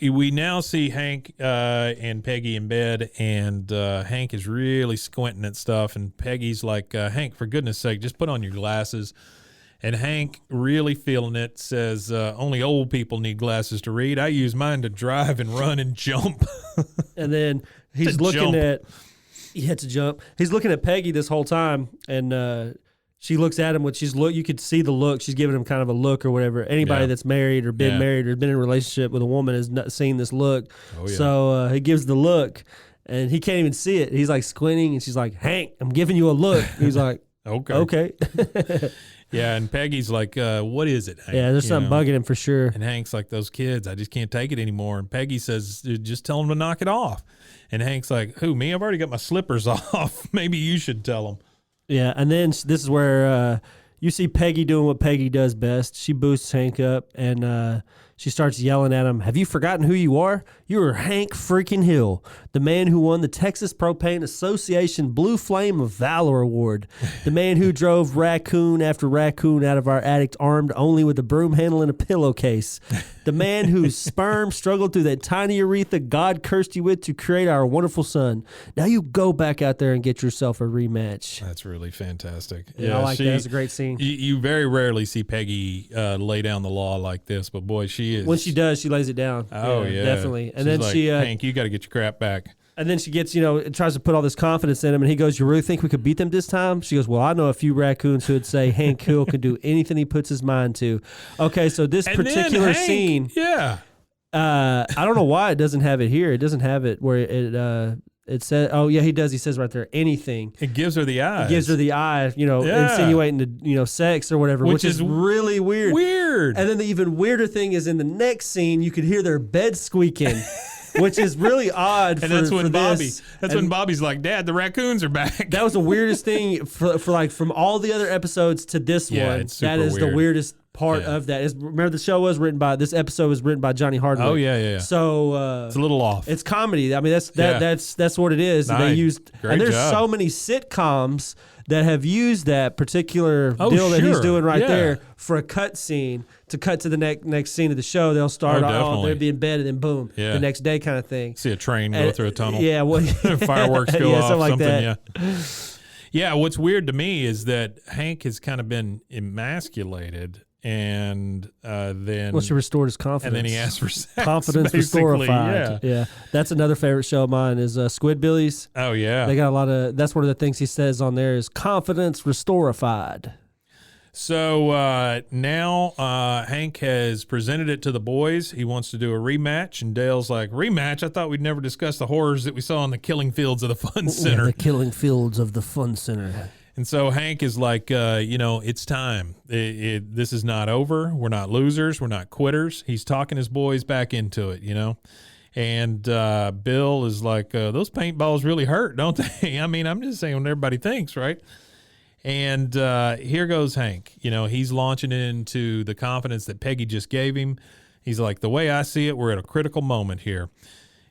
We now see Hank and Peggy in bed, and Hank is really squinting at stuff, and Peggy's like, "Hank, for goodness sake, just put on your glasses." And Hank, really feeling it, says, "Only old people need glasses to read. I use mine to drive and run and jump." And then he's looking at He's looking at Peggy this whole time, and she looks at him with you could see the look. She's giving him kind of a look or whatever. Anybody that's married or been married or been in a relationship with a woman has not seen this look. Oh, yeah. So he gives the look, and he can't even see it. He's like squinting, and she's like, "Hank, I'm giving you a look." He's like, okay. Yeah, and Peggy's like, "What is it, Hank?" Yeah, there's something bugging him for sure. And Hank's like, "Those kids, I just can't take it anymore." And Peggy says, "Just tell them to knock it off." And Hank's like, "Who, me? I've already got my slippers off. Maybe you should tell them." Yeah, and then this is where you see Peggy doing what Peggy does best. She boosts Hank up, and she starts yelling at him, "Have you forgotten who you are? You are Hank freaking Hill, the man who won the Texas Propane Association Blue Flame of Valor Award, the man who drove raccoon after raccoon out of our attic armed only with a broom handle and a pillowcase, the man whose sperm struggled through that tiny urethra God cursed you with to create our wonderful son. Now you go back out there and get yourself a rematch." That's really fantastic. Yeah, I like that. It's a great scene. You very rarely see Peggy lay down the law like this, but boy, she is. When she does, she lays it down. Oh, yeah. Definitely. And she's then like, she... Hank, you got to get your crap back. And then she gets, tries to put all this confidence in him, and he goes, "You really think we could beat them this time?" She goes, "Well, I know a few raccoons who would say Hank Hill can do anything he puts his mind to." Okay, so this particular scene... Yeah. I don't know why it doesn't have it here. It doesn't have it where it says, oh, yeah, he does. He says right there, anything. It gives her the eye. It gives her the eye, insinuating the, sex or whatever, which is really weird. Weird. And then the even weirder thing is in the next scene, you could hear their bed squeaking. Which is really odd. And that's when when Bobby's like, "Dad, the raccoons are back." That was the weirdest thing for like from all the other episodes to this one. It's super that is weird. The weirdest part of that. Remember, the show was written by, this episode was written by Johnny Hardwick. Oh yeah. So it's a little off. it's comedy. I mean, that's what it is. Nice. They used, Great and there's job. so many sitcoms that have used that particular deal that he's sure. doing right Yeah. there for a cut scene to cut to the next scene of the show. They'll start off, definitely. they'll be in bed, and then boom, Yeah. the next day kind of thing. See a train go through a tunnel. Yeah, well, Fireworks go yeah, off, something like something, that. yeah. Yeah, what's weird to me is that Hank has kind of been emasculated, and then Once he restored his confidence. and then he asked for sex. Confidence basically. restorified. Yeah. That's another favorite show of mine is Squidbillies. Oh yeah. They got a lot of, that's one of the things he says on there is confidence restorified. So now Hank has presented it to the boys. He wants to do a rematch, and Dale's like, rematch? I thought we'd never discuss the horrors that we saw in the killing fields of the Fun Center. Yeah, the killing fields of the Fun Center. And so Hank is like, it's time. This is not over. We're not losers. We're not quitters. He's talking his boys back into it, And Bill is like, those paintballs really hurt, don't they? I mean, I'm just saying what everybody thinks, right? And here goes Hank. He's launching into the confidence that Peggy just gave him. He's like, the way I see it, we're at a critical moment here.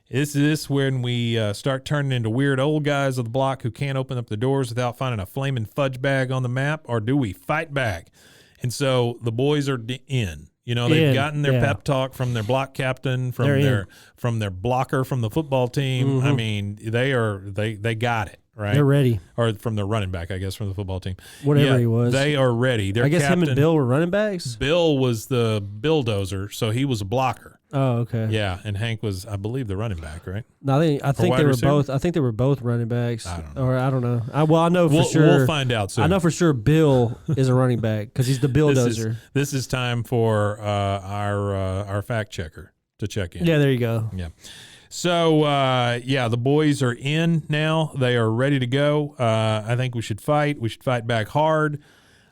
Is this when we start turning into weird old guys of the block who can't open up the doors without finding a flaming fudge bag on the map, or do we fight back? And so the boys are in. They've gotten their pep talk from their block captain, from their blocker from the football team. Mm-hmm. I mean, they got it. Right? They're ready. Or from the running back, I guess, from the football team. Whatever he was. They are ready. Their I guess captain, him and Bill were running backs? Bill was the bulldozer, so he was a blocker. Oh, okay. Yeah, and Hank was, I believe, the running back, right? No, I think wide they were receiver? both. I think they were both running backs. I don't know. Or I don't know. I know for sure. We'll find out soon. I know for sure Bill is a running back because he's the bulldozer. This is time for our fact checker to check in. Yeah, there you go. Yeah. So, the boys are in now. They are ready to go. I think we should fight. We should fight back hard.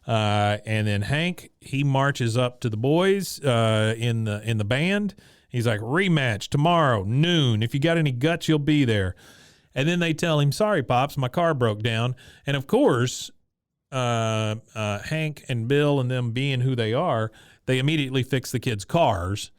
And then Hank, he marches up to the boys in the band. He's like, rematch tomorrow, noon. If you got any guts, you'll be there. And then they tell him, sorry, Pops, my car broke down. And, of course, Hank and Bill and them being who they are, they immediately fix the kids' cars.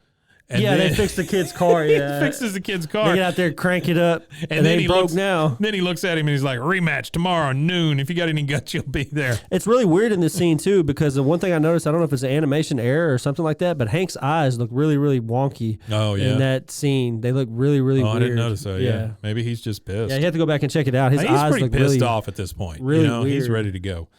And they fixed the kid's car. Yeah, he fixes the kid's car. They get out there, crank it up, and then they he broke looks, now. Then he looks at him and he's like, rematch tomorrow noon. If you got any guts, you'll be there. It's really weird in this scene, too, because the one thing I noticed, I don't know if it's an animation error or something like that, but Hank's eyes look really, really wonky in that scene. They look really, really weird. I didn't notice that, yeah. Maybe he's just pissed. Yeah, you have to go back and check it out. His he's eyes pretty look pissed really off at this point. Really weird. He's ready to go.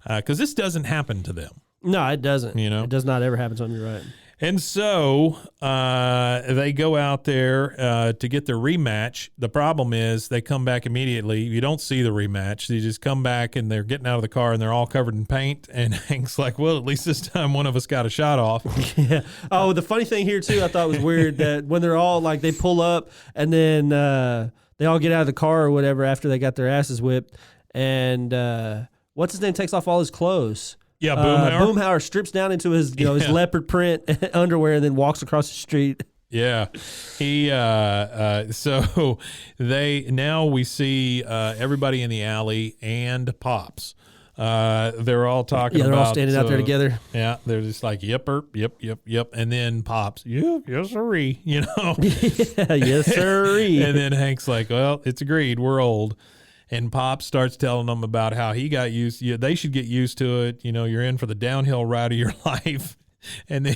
Because this doesn't happen to them. No, it doesn't. It does not ever happen to them, you're right. And so they go out there to get their rematch. The problem is they come back immediately. You don't see the rematch. They just come back and they're getting out of the car and they're all covered in paint. And Hank's like, well, at least this time one of us got a shot off. Yeah. Oh, the funny thing here, too, I thought was weird that when they're all like, they pull up and then they all get out of the car or whatever after they got their asses whipped. And what's his name takes off all his clothes. Yeah, Boomhauer. Boomhauer strips down into his his leopard print underwear and then walks across the street. Yeah, he. So we see everybody in the alley and Pops. They're all talking. Yeah, they're about, all standing out there together. Yeah, they're just like yep, and then Pops, yes sirree, Yeah, yes sirree. And then Hank's like, well, it's agreed, we're old. And Pop starts telling them about how he got used. They should get used to it. You're in for the downhill ride of your life. And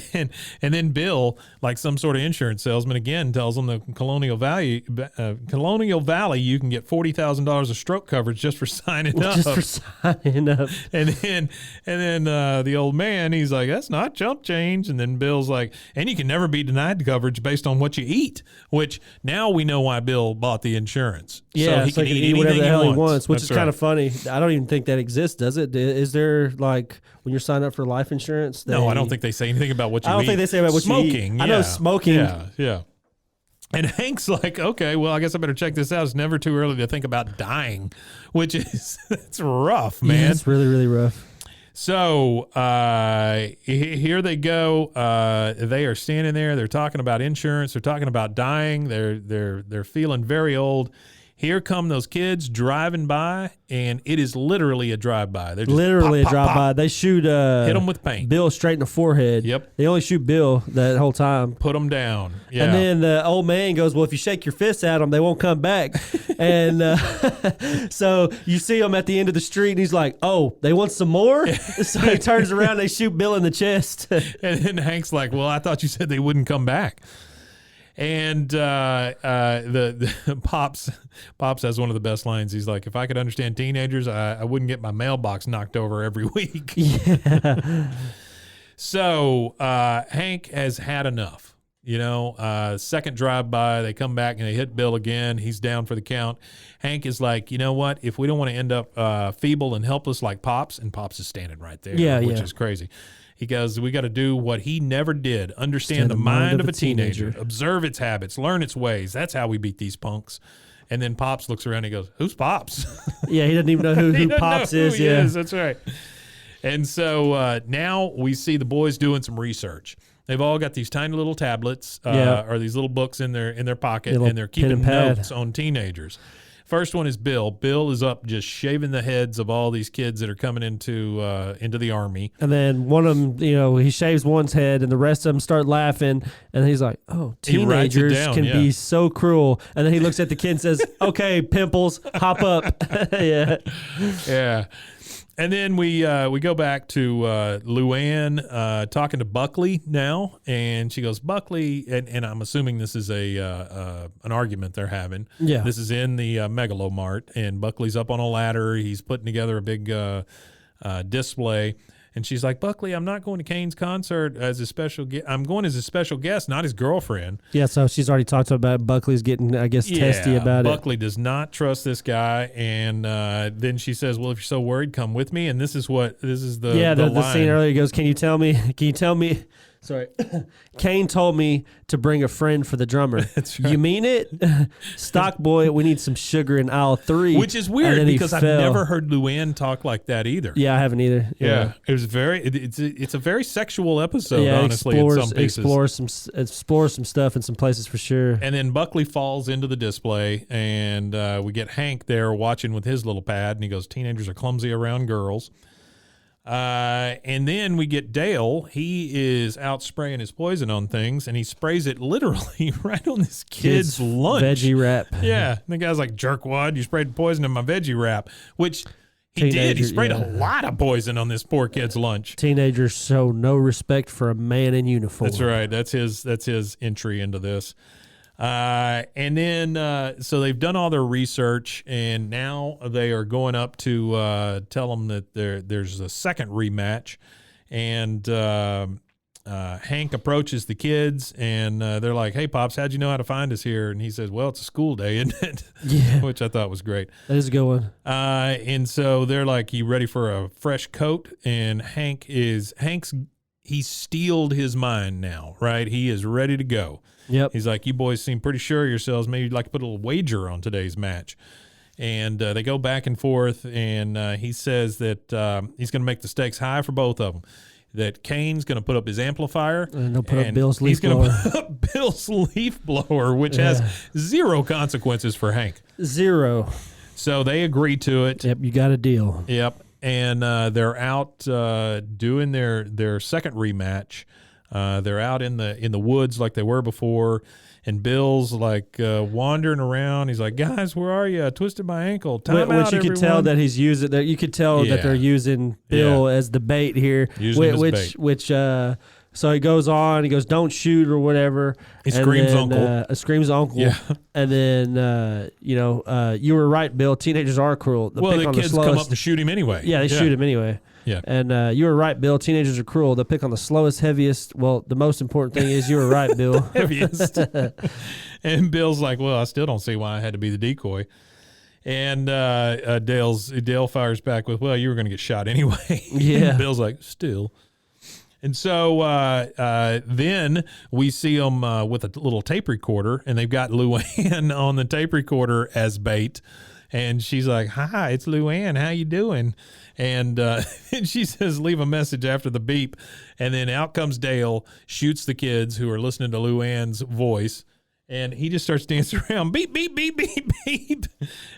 then Bill, like some sort of insurance salesman, again tells them the Colonial Valley, you can get $40,000 of stroke coverage just for signing up. Just for signing up. And then the old man, he's like, that's not chump change. And then Bill's like, and you can never be denied coverage based on what you eat. Which now we know why Bill bought the insurance. Yeah, so he can eat whatever the hell he That's wants, which is kind right. of funny. I don't even think that exists, does it? Is there like when you're signing up for life insurance? No, I don't think they say anything about what you eat. I don't think they say about what you eat. Smoking. I know smoking. Yeah. And Hank's like, okay, well, I guess I better check this out. It's never too early to think about dying, which is, it's rough, man. Yeah, it's really, really rough. So here they go. They are standing there. They're talking about insurance. They're talking about dying. They're feeling very old. Here come those kids driving by, and it is literally a drive-by. They're just Literally pop, a drive pop, by. pop. They shoot Hit them with paint. Bill straight in the forehead. Yep. They only shoot Bill that whole time. Put them down. Yeah. And then the old man goes, well, if you shake your fists at them, they won't come back. And so you see him at the end of the street, and he's like, oh, they want some more? So he turns around, and they shoot Bill in the chest. And then Hank's like, well, I thought you said they wouldn't come back. And the Pops has one of the best lines. He's like, if I could understand teenagers, I wouldn't get my mailbox knocked over every week. Yeah. So Hank has had enough. Second drive-by, they come back and they hit Bill again. He's down for the count. Hank is like, you know what? If we don't want to end up feeble and helpless like Pops, and Pops is standing right there, which is crazy. He goes, we got to do what he never did. Understand the mind of a teenager. Observe its habits. Learn its ways. That's how we beat these punks. And then Pops looks around and he goes, who's Pops? Yeah, he doesn't even know who Pops is. He is. That's right. And so now we see the boys doing some research. They've all got these tiny little tablets or these little books in their pocket, and they're keeping notes on teenagers. First one is Bill. Bill is up just shaving the heads of all these kids that are coming into the Army. And then one of them, he shaves one's head, and the rest of them start laughing. And he's like, oh, teenagers can be so cruel. And then he looks at the kid and says, okay, pimples, hop up. Yeah. Yeah. And then we go back to Luann talking to Buckley now, and she goes, Buckley, and I'm assuming this is an argument they're having. Yeah. This is in the Megalomart, and Buckley's up on a ladder. He's putting together a big display. And she's like, Buckley, I'm not going to Kane's concert as a special guest. I'm going as a special guest, not his girlfriend. Yeah, so she's already talked about Buckley's getting, I guess, testy about Buckley does not trust this guy. And then she says, well, if you're so worried, come with me. And this is the the scene earlier goes, can you tell me, sorry, Kane told me to bring a friend for the drummer. That's right. You mean it? Stock boy, we need some sugar in aisle 3. Which is weird because I've never heard Luann talk like that either. Yeah, I haven't either. Yeah. It was it's a very sexual episode, honestly, in some pieces. Explore some stuff in some places for sure. And then Buckley falls into the display, and we get Hank there watching with his little pad, and he goes, teenagers are clumsy around girls. And then we get Dale. He is out spraying his poison on things, and he sprays it literally right on this kid's lunch. Veggie wrap. Yeah. And the guy's like, jerkwad, you sprayed poison in my veggie wrap, which he did. He sprayed a lot of poison on this poor kid's lunch. Teenagers show no respect for a man in uniform. That's right. That's his entry into this. And then so they've done all their research, and now they are going up to tell them that there's a second rematch. And Hank approaches the kids, and they're like, hey, Pops, how'd you know how to find us here? And he says, well, it's a school day, isn't it? Yeah. Which I thought was great. That is a good one. And so they're like, you ready for a fresh coat? And he's steeled his mind now, right? He is ready to go. Yep. He's like, you boys seem pretty sure of yourselves. Maybe you'd like to put a little wager on today's match. And they go back and forth, and he says that he's going to make the stakes high for both of them. That Kane's going to put up his amplifier. And he'll put up Bill's leaf blower. He's going to put up Bill's leaf blower, which has zero consequences for Hank. Zero. So they agree to it. Yep, you got a deal. Yep. And they're out doing their second rematch. They're out in the woods like they were before, and Bill's like wandering around. He's like, "Guys, where are you? I twisted my ankle." Time out, which you everyone. could tell that he's using. That you could tell that they're using Bill as the bait here. So he goes on. He goes, "Don't shoot" or whatever. He screams uncle. Screams uncle. Yeah. And then you were right, Bill. Teenagers are cruel. The kids come up and shoot him anyway. Yeah, they shoot him anyway. Yeah. And you were right, Bill. Teenagers are cruel. They'll pick on the slowest, heaviest. Well, the most important thing is you were right, Bill. Heaviest. And Bill's like, well, I still don't see why I had to be the decoy. And Dale fires back with, well, you were going to get shot anyway. Yeah. And Bill's like, still. And so then we see them with a little tape recorder, and they've got Luann on the tape recorder as bait. And she's like, hi, it's Luann. How you doing? And she says, leave a message after the beep. And then out comes Dale, shoots the kids who are listening to Luann's voice. And he just starts dancing around, beep, beep, beep, beep, beep.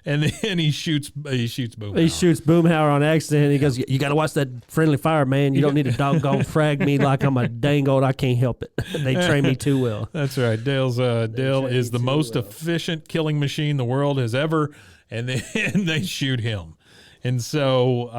And then he shoots Boomhauer. He shoots Boomhauer on accident. He goes, you got to watch that friendly fire, man. You don't need to doggone frag me like I'm a dang old, I can't help it. They train me too well. That's right. Dale is the most efficient killing machine the world has ever, and then they shoot him. And so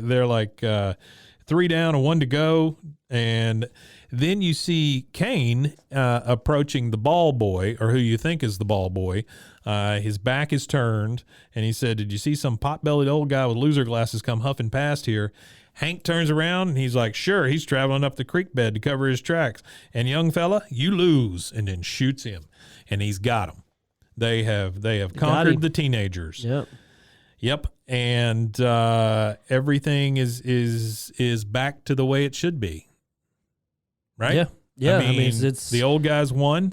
they're like 3 down and 1 to go, and then you see Kane approaching the ball boy, or who you think is the ball boy. His back is turned, and he said, did you see some pot-bellied old guy with loser glasses come huffing past here? Hank turns around, and he's like, sure, he's traveling up the creek bed to cover his tracks. And young fella, you lose, and then shoots him, and he's got him. They have conquered the teenagers. Yep. And everything is back to the way it should be. Right? Yeah. I mean, it's the old guys won.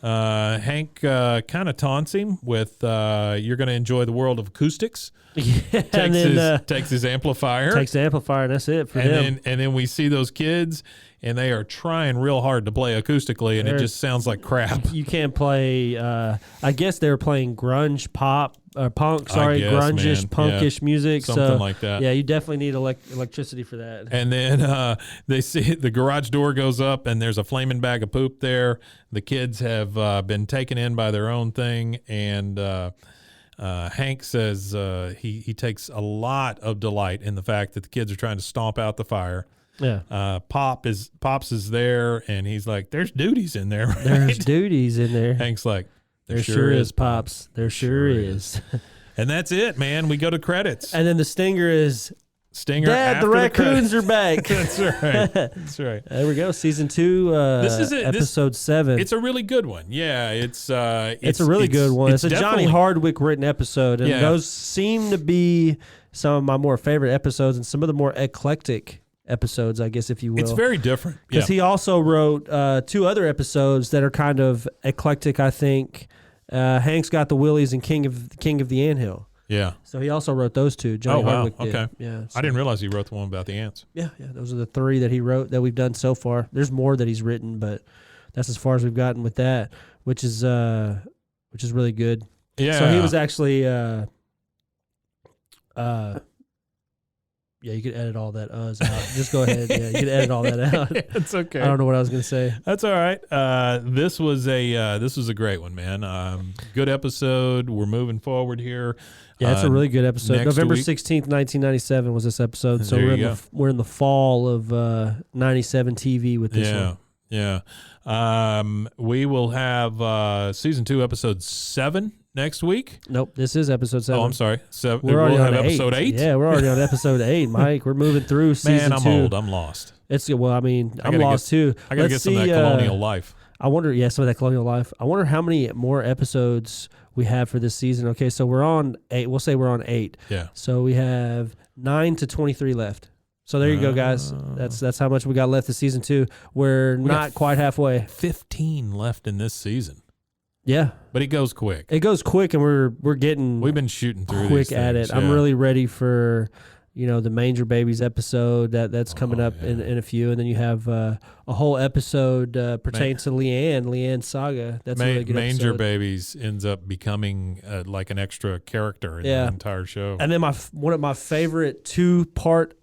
Hank kind of taunts him with, you're going to enjoy the world of acoustics. Takes his amplifier. Takes the amplifier, and that's it for him. And then we see those kids, and they are trying real hard to play acoustically, and it just sounds like crap. You can't play, I guess they were playing grunge pop, punk, grunge-ish, punkish music. Something like that. Yeah, you definitely need electricity for that. And then they see the garage door goes up, and there's a flaming bag of poop there. The kids have been taken in by their own thing, and Hank says he takes a lot of delight in the fact that the kids are trying to stomp out the fire. Yeah. Pops is there, and he's like, there's duties in there. Right? There's duties in there. Hank's like, there sure is, Pops. There sure is. And that's it, man. We go to credits. And then the stinger is, Dad, after the raccoons are back. That's right. That's right. There we go. Season 2, this is it. Episode 7. It's a really good one. Yeah, it's a really good one. It's a Johnny Hardwick written episode, and those seem to be some of my more favorite episodes and some of the more eclectic episodes, I guess, if you will. It's very different. Because he also wrote 2 other episodes that are kind of eclectic, I think. Hank's Got the Willies and King of the Anthill. Yeah. So he also wrote those 2. Johnny Hardwick did. Okay. Yeah. So. I didn't realize he wrote the one about the ants. Yeah. Those are the 3 that he wrote that we've done so far. There's more that he's written, but that's as far as we've gotten with that, which is really good. Yeah. So he was actually yeah, you could edit all that out. Just go ahead. Yeah, you could edit all that out. It's okay. I don't know what I was going to say. That's all right. This was a great one, man. Good episode. We're moving forward here. Yeah, it's a really good episode. November week. 16th, 1997 was this episode. So we're in the fall of 97 TV with this one. Yeah. We will have season 2, episode 7 next week. Nope, this is episode 7. Oh, I'm sorry. We're already on episode 8. Yeah, we're already on episode 8, Mike. We're moving through season 2. Man, I'm old. I'm lost. I'm lost too. I got to get some of that colonial life. I wonder, some of that colonial life. I wonder how many more episodes we have for this season. Okay, so we're on 8. We'll say we're on 8. Yeah. So we have 9 to 23 left. So there you go, guys. That's how much we got left this season 2. We're not quite halfway. 15 left in this season. Yeah, but it goes quick. It goes quick, and we're getting. We've been shooting through quick these at things, it. I'm really ready for, the Manger Babies episode that's coming up in a few, and then you have a whole episode pertaining to Leanne's saga. That's a really good Manger episode. Babies ends up becoming like an extra character in the entire show. And then one of my favorite 2-part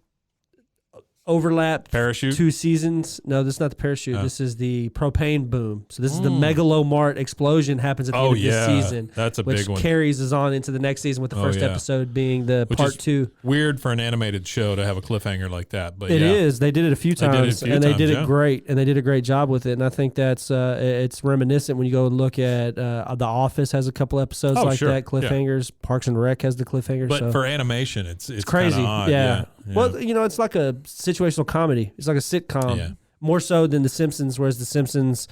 overlap parachute 2 seasons. No, this is not the parachute. This is the propane boom. So this is the Megalomart explosion happens at the end of this season. That's a big one. Which carries us on into the next season with the first episode being the part 2. Weird for an animated show to have a cliffhanger like that, but it is. They did it a few times, and they did it great, and they did a great job with it. And I think that's it's reminiscent when you go and look at The Office has a couple episodes that cliffhangers. Parks and Rec has the cliffhangers. But for animation, it's crazy. Odd. Yeah. Well, it's like a situational comedy. It's like a sitcom, more so than The Simpsons, whereas The Simpsons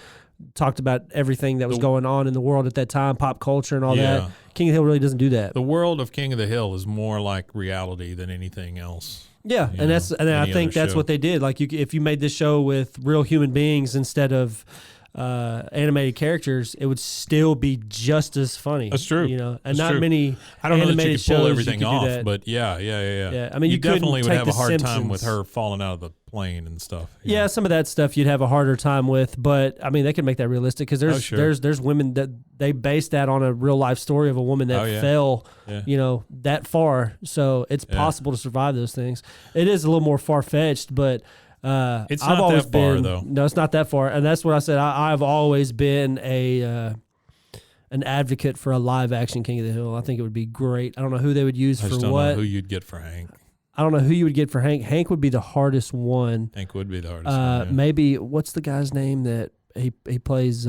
talked about everything that was going on in the world at that time, pop culture and all that. King of the Hill really doesn't do that. The world of King of the Hill is more like reality than anything else. Yeah, and I think that's what they did. Like if you made this show with real human beings instead of animated characters, it would still be just as funny. That's true. You know, and That's not true. many. I don't know that you animated could pull shows everything you could do off, that. but yeah. Yeah, I mean, you you couldn't definitely would take have a The hard time Simpsons. with her falling out of the plane and stuff. Yeah, some of that stuff you'd have a harder time with, but I mean, they could make that realistic because there's women that they base that on a real life story of a woman that fell, that far. So it's possible to survive those things. It is a little more far fetched, but it's I've not always that far been, though. No, it's not that far, and that's what I said. I've always been an advocate for a live action King of the Hill. I think it would be great. I don't know who they would use I for just don't what. know who you'd get for Hank. I don't know who you would get for Hank. Hank would be the hardest one. Hank would be the hardest one. Yeah. Maybe what's the guy's name that he plays?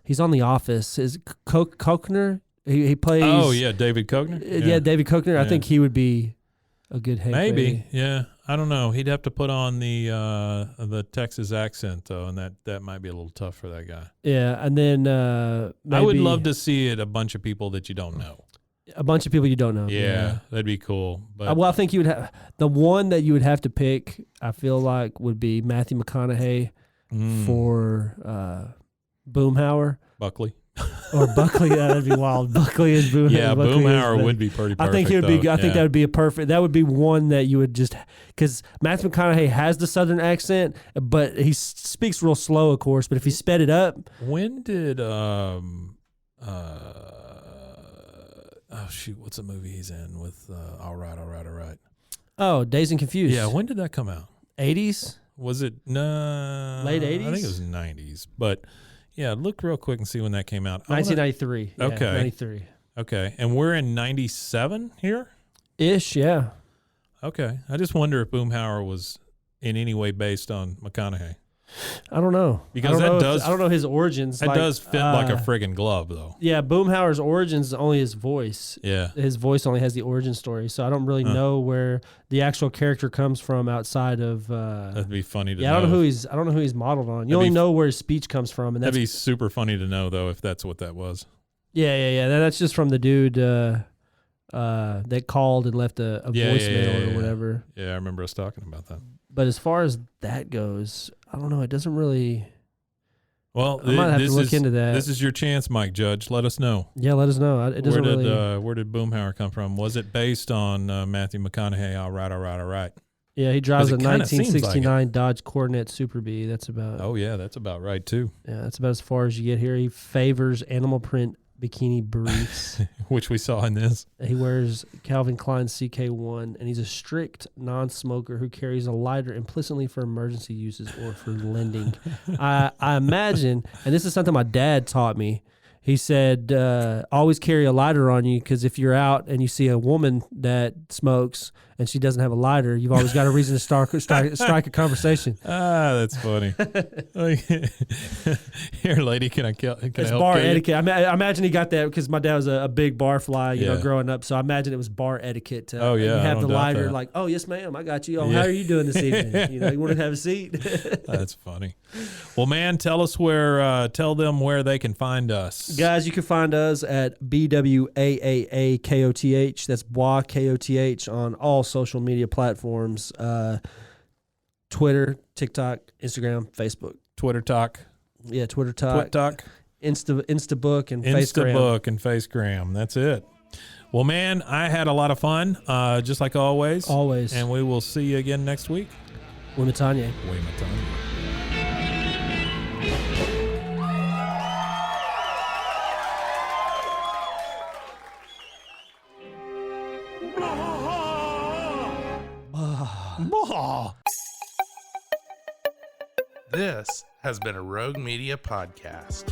He's on The Office. Is Kochner? He plays. Oh yeah, David Kochner. Yeah, David Kochner. Yeah. I think he would be a good Hank. Maybe. Yeah. I don't know. He'd have to put on the Texas accent though, and that might be a little tough for that guy. Yeah, and then maybe I would love to see it a bunch of people that you don't know. A bunch of people you don't know. Yeah, that'd be cool. But well, I think you would have the one that you would have to pick. I feel like would be Matthew McConaughey for Boomhauer. Buckley. Or Buckley, that'd be wild. Buckley is Boomhauer. Yeah, Boomhauer would be pretty perfect. I think he would be. I think that would be a perfect. That would be one that you would just because Matthew McConaughey has the Southern accent, but he speaks real slow, of course. But if he sped it up, when did oh shoot, what's the movie he's in with All Right? Oh, Dazed and Confused. Yeah, when did that come out? 80s. Was it no late 80s? I think it was 90s, but. Yeah, look real quick and see when that came out. 1993. Yeah, okay. 93. Okay. And we're in 97 here? Ish, yeah. Okay. I just wonder if Boomhauer was in any way based on McConaughey. I don't know. Because I don't know his origins. That does fit like a friggin' glove, though. Yeah, Boomhauer's origins is only his voice. Yeah. His voice only has the origin story, so I don't really know where the actual character comes from outside of. That'd be funny to know. Yeah, I don't know who he's modeled on. You only know where his speech comes from, and that'd be super funny to know though if that's what that was. Yeah. That's just from the dude that called and left a voicemail or whatever. Yeah, I remember us talking about that. But as far as that goes, I don't know. It doesn't really. Well, I might have to look into that. This is your chance, Mike Judge. Let us know. Yeah, let us know. It doesn't where did Boomhauer come from? Was it based on Matthew McConaughey? All right. Yeah, he drives a 1969 Dodge Coronet Super Bee. That's about. Oh yeah, that's about right too. Yeah, that's about as far as you get here. He favors animal print bikini briefs, which we saw in this. He wears Calvin Klein CK1, and he's a strict non-smoker who carries a lighter implicitly for emergency uses or for lending. I imagine, and this is something my dad taught me. He said, always carry a lighter on you because if you're out and you see a woman that smokes and she doesn't have a lighter, you've always got a reason to strike a conversation. Ah, that's funny. Here, lady, can I help? It's bar etiquette. I imagine he got that because my dad was a big bar fly, you know, growing up. So I imagine it was bar etiquette. To, you have the lighter, like, oh, yes, ma'am, I got you. Oh, how are you doing this evening? You know, you want to have a seat? That's funny. Well, man, tell them where they can find us. Guys, you can find us at BWAAA KOTH. That's BWAAA KOTH on all social media platforms. Twitter, TikTok, Instagram, Facebook. Twitter Talk. Yeah, Twitter Talk. Instabook and Facegram. That's it. Well, man, I had a lot of fun, just like always. Always. And we will see you again next week. Wimatanya. This has been a Rogue Media podcast.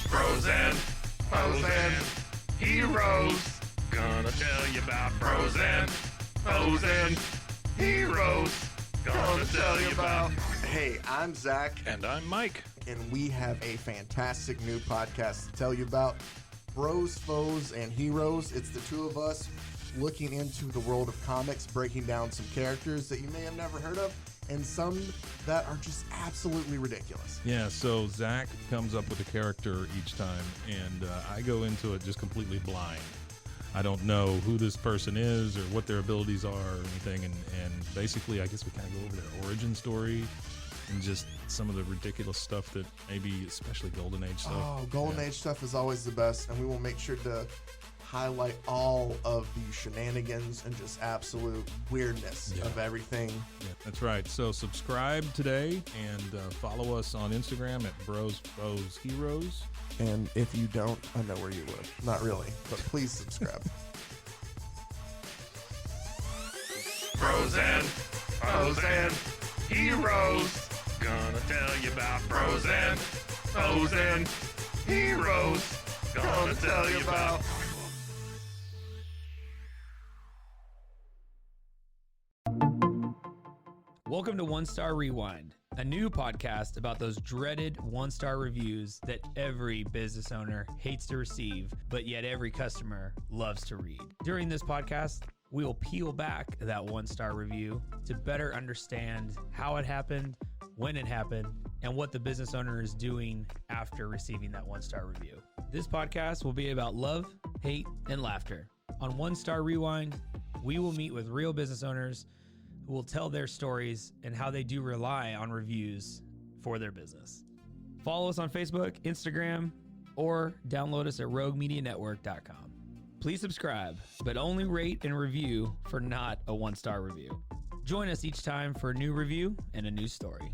Frozen, heroes. Gonna tell you about frozen heroes. Gonna tell you about. Hey, I'm Zach. And I'm Mike. And we have a fantastic new podcast to tell you about. Bros, Foes, and Heroes. It's the two of us looking into the world of comics, breaking down some characters that you may have never heard of, and some that are just absolutely ridiculous. Yeah, so Zach comes up with a character each time, and I go into it just completely blind. I don't know who this person is or what their abilities are or anything, and basically I guess we kind of go over their origin story and just some of the ridiculous stuff that maybe, especially Golden Age stuff. Oh, Golden Age stuff is always the best, and we will make sure to highlight all of the shenanigans and just absolute weirdness of everything. Yeah, that's right. So subscribe today and follow us on Instagram at Bros Foes Heroes. And if you don't, I know where you live. Not really, but please subscribe. Bros and foes and heroes. Gonna tell you about bros and foes and heroes. Gonna tell you about. Welcome to One Star Rewind, a new podcast about those dreaded one-star reviews that every business owner hates to receive, but yet every customer loves to read. During this podcast, we will peel back that one-star review to better understand how it happened, when it happened, and what the business owner is doing after receiving that one-star review. This podcast will be about love, hate, and laughter. On One Star Rewind, we will meet with real business owners who will tell their stories and how they do rely on reviews for their business. Follow us on Facebook, Instagram, or download us at roguemedianetwork.com. Please subscribe, but only rate and review for not a one-star review. Join us each time for a new review and a new story.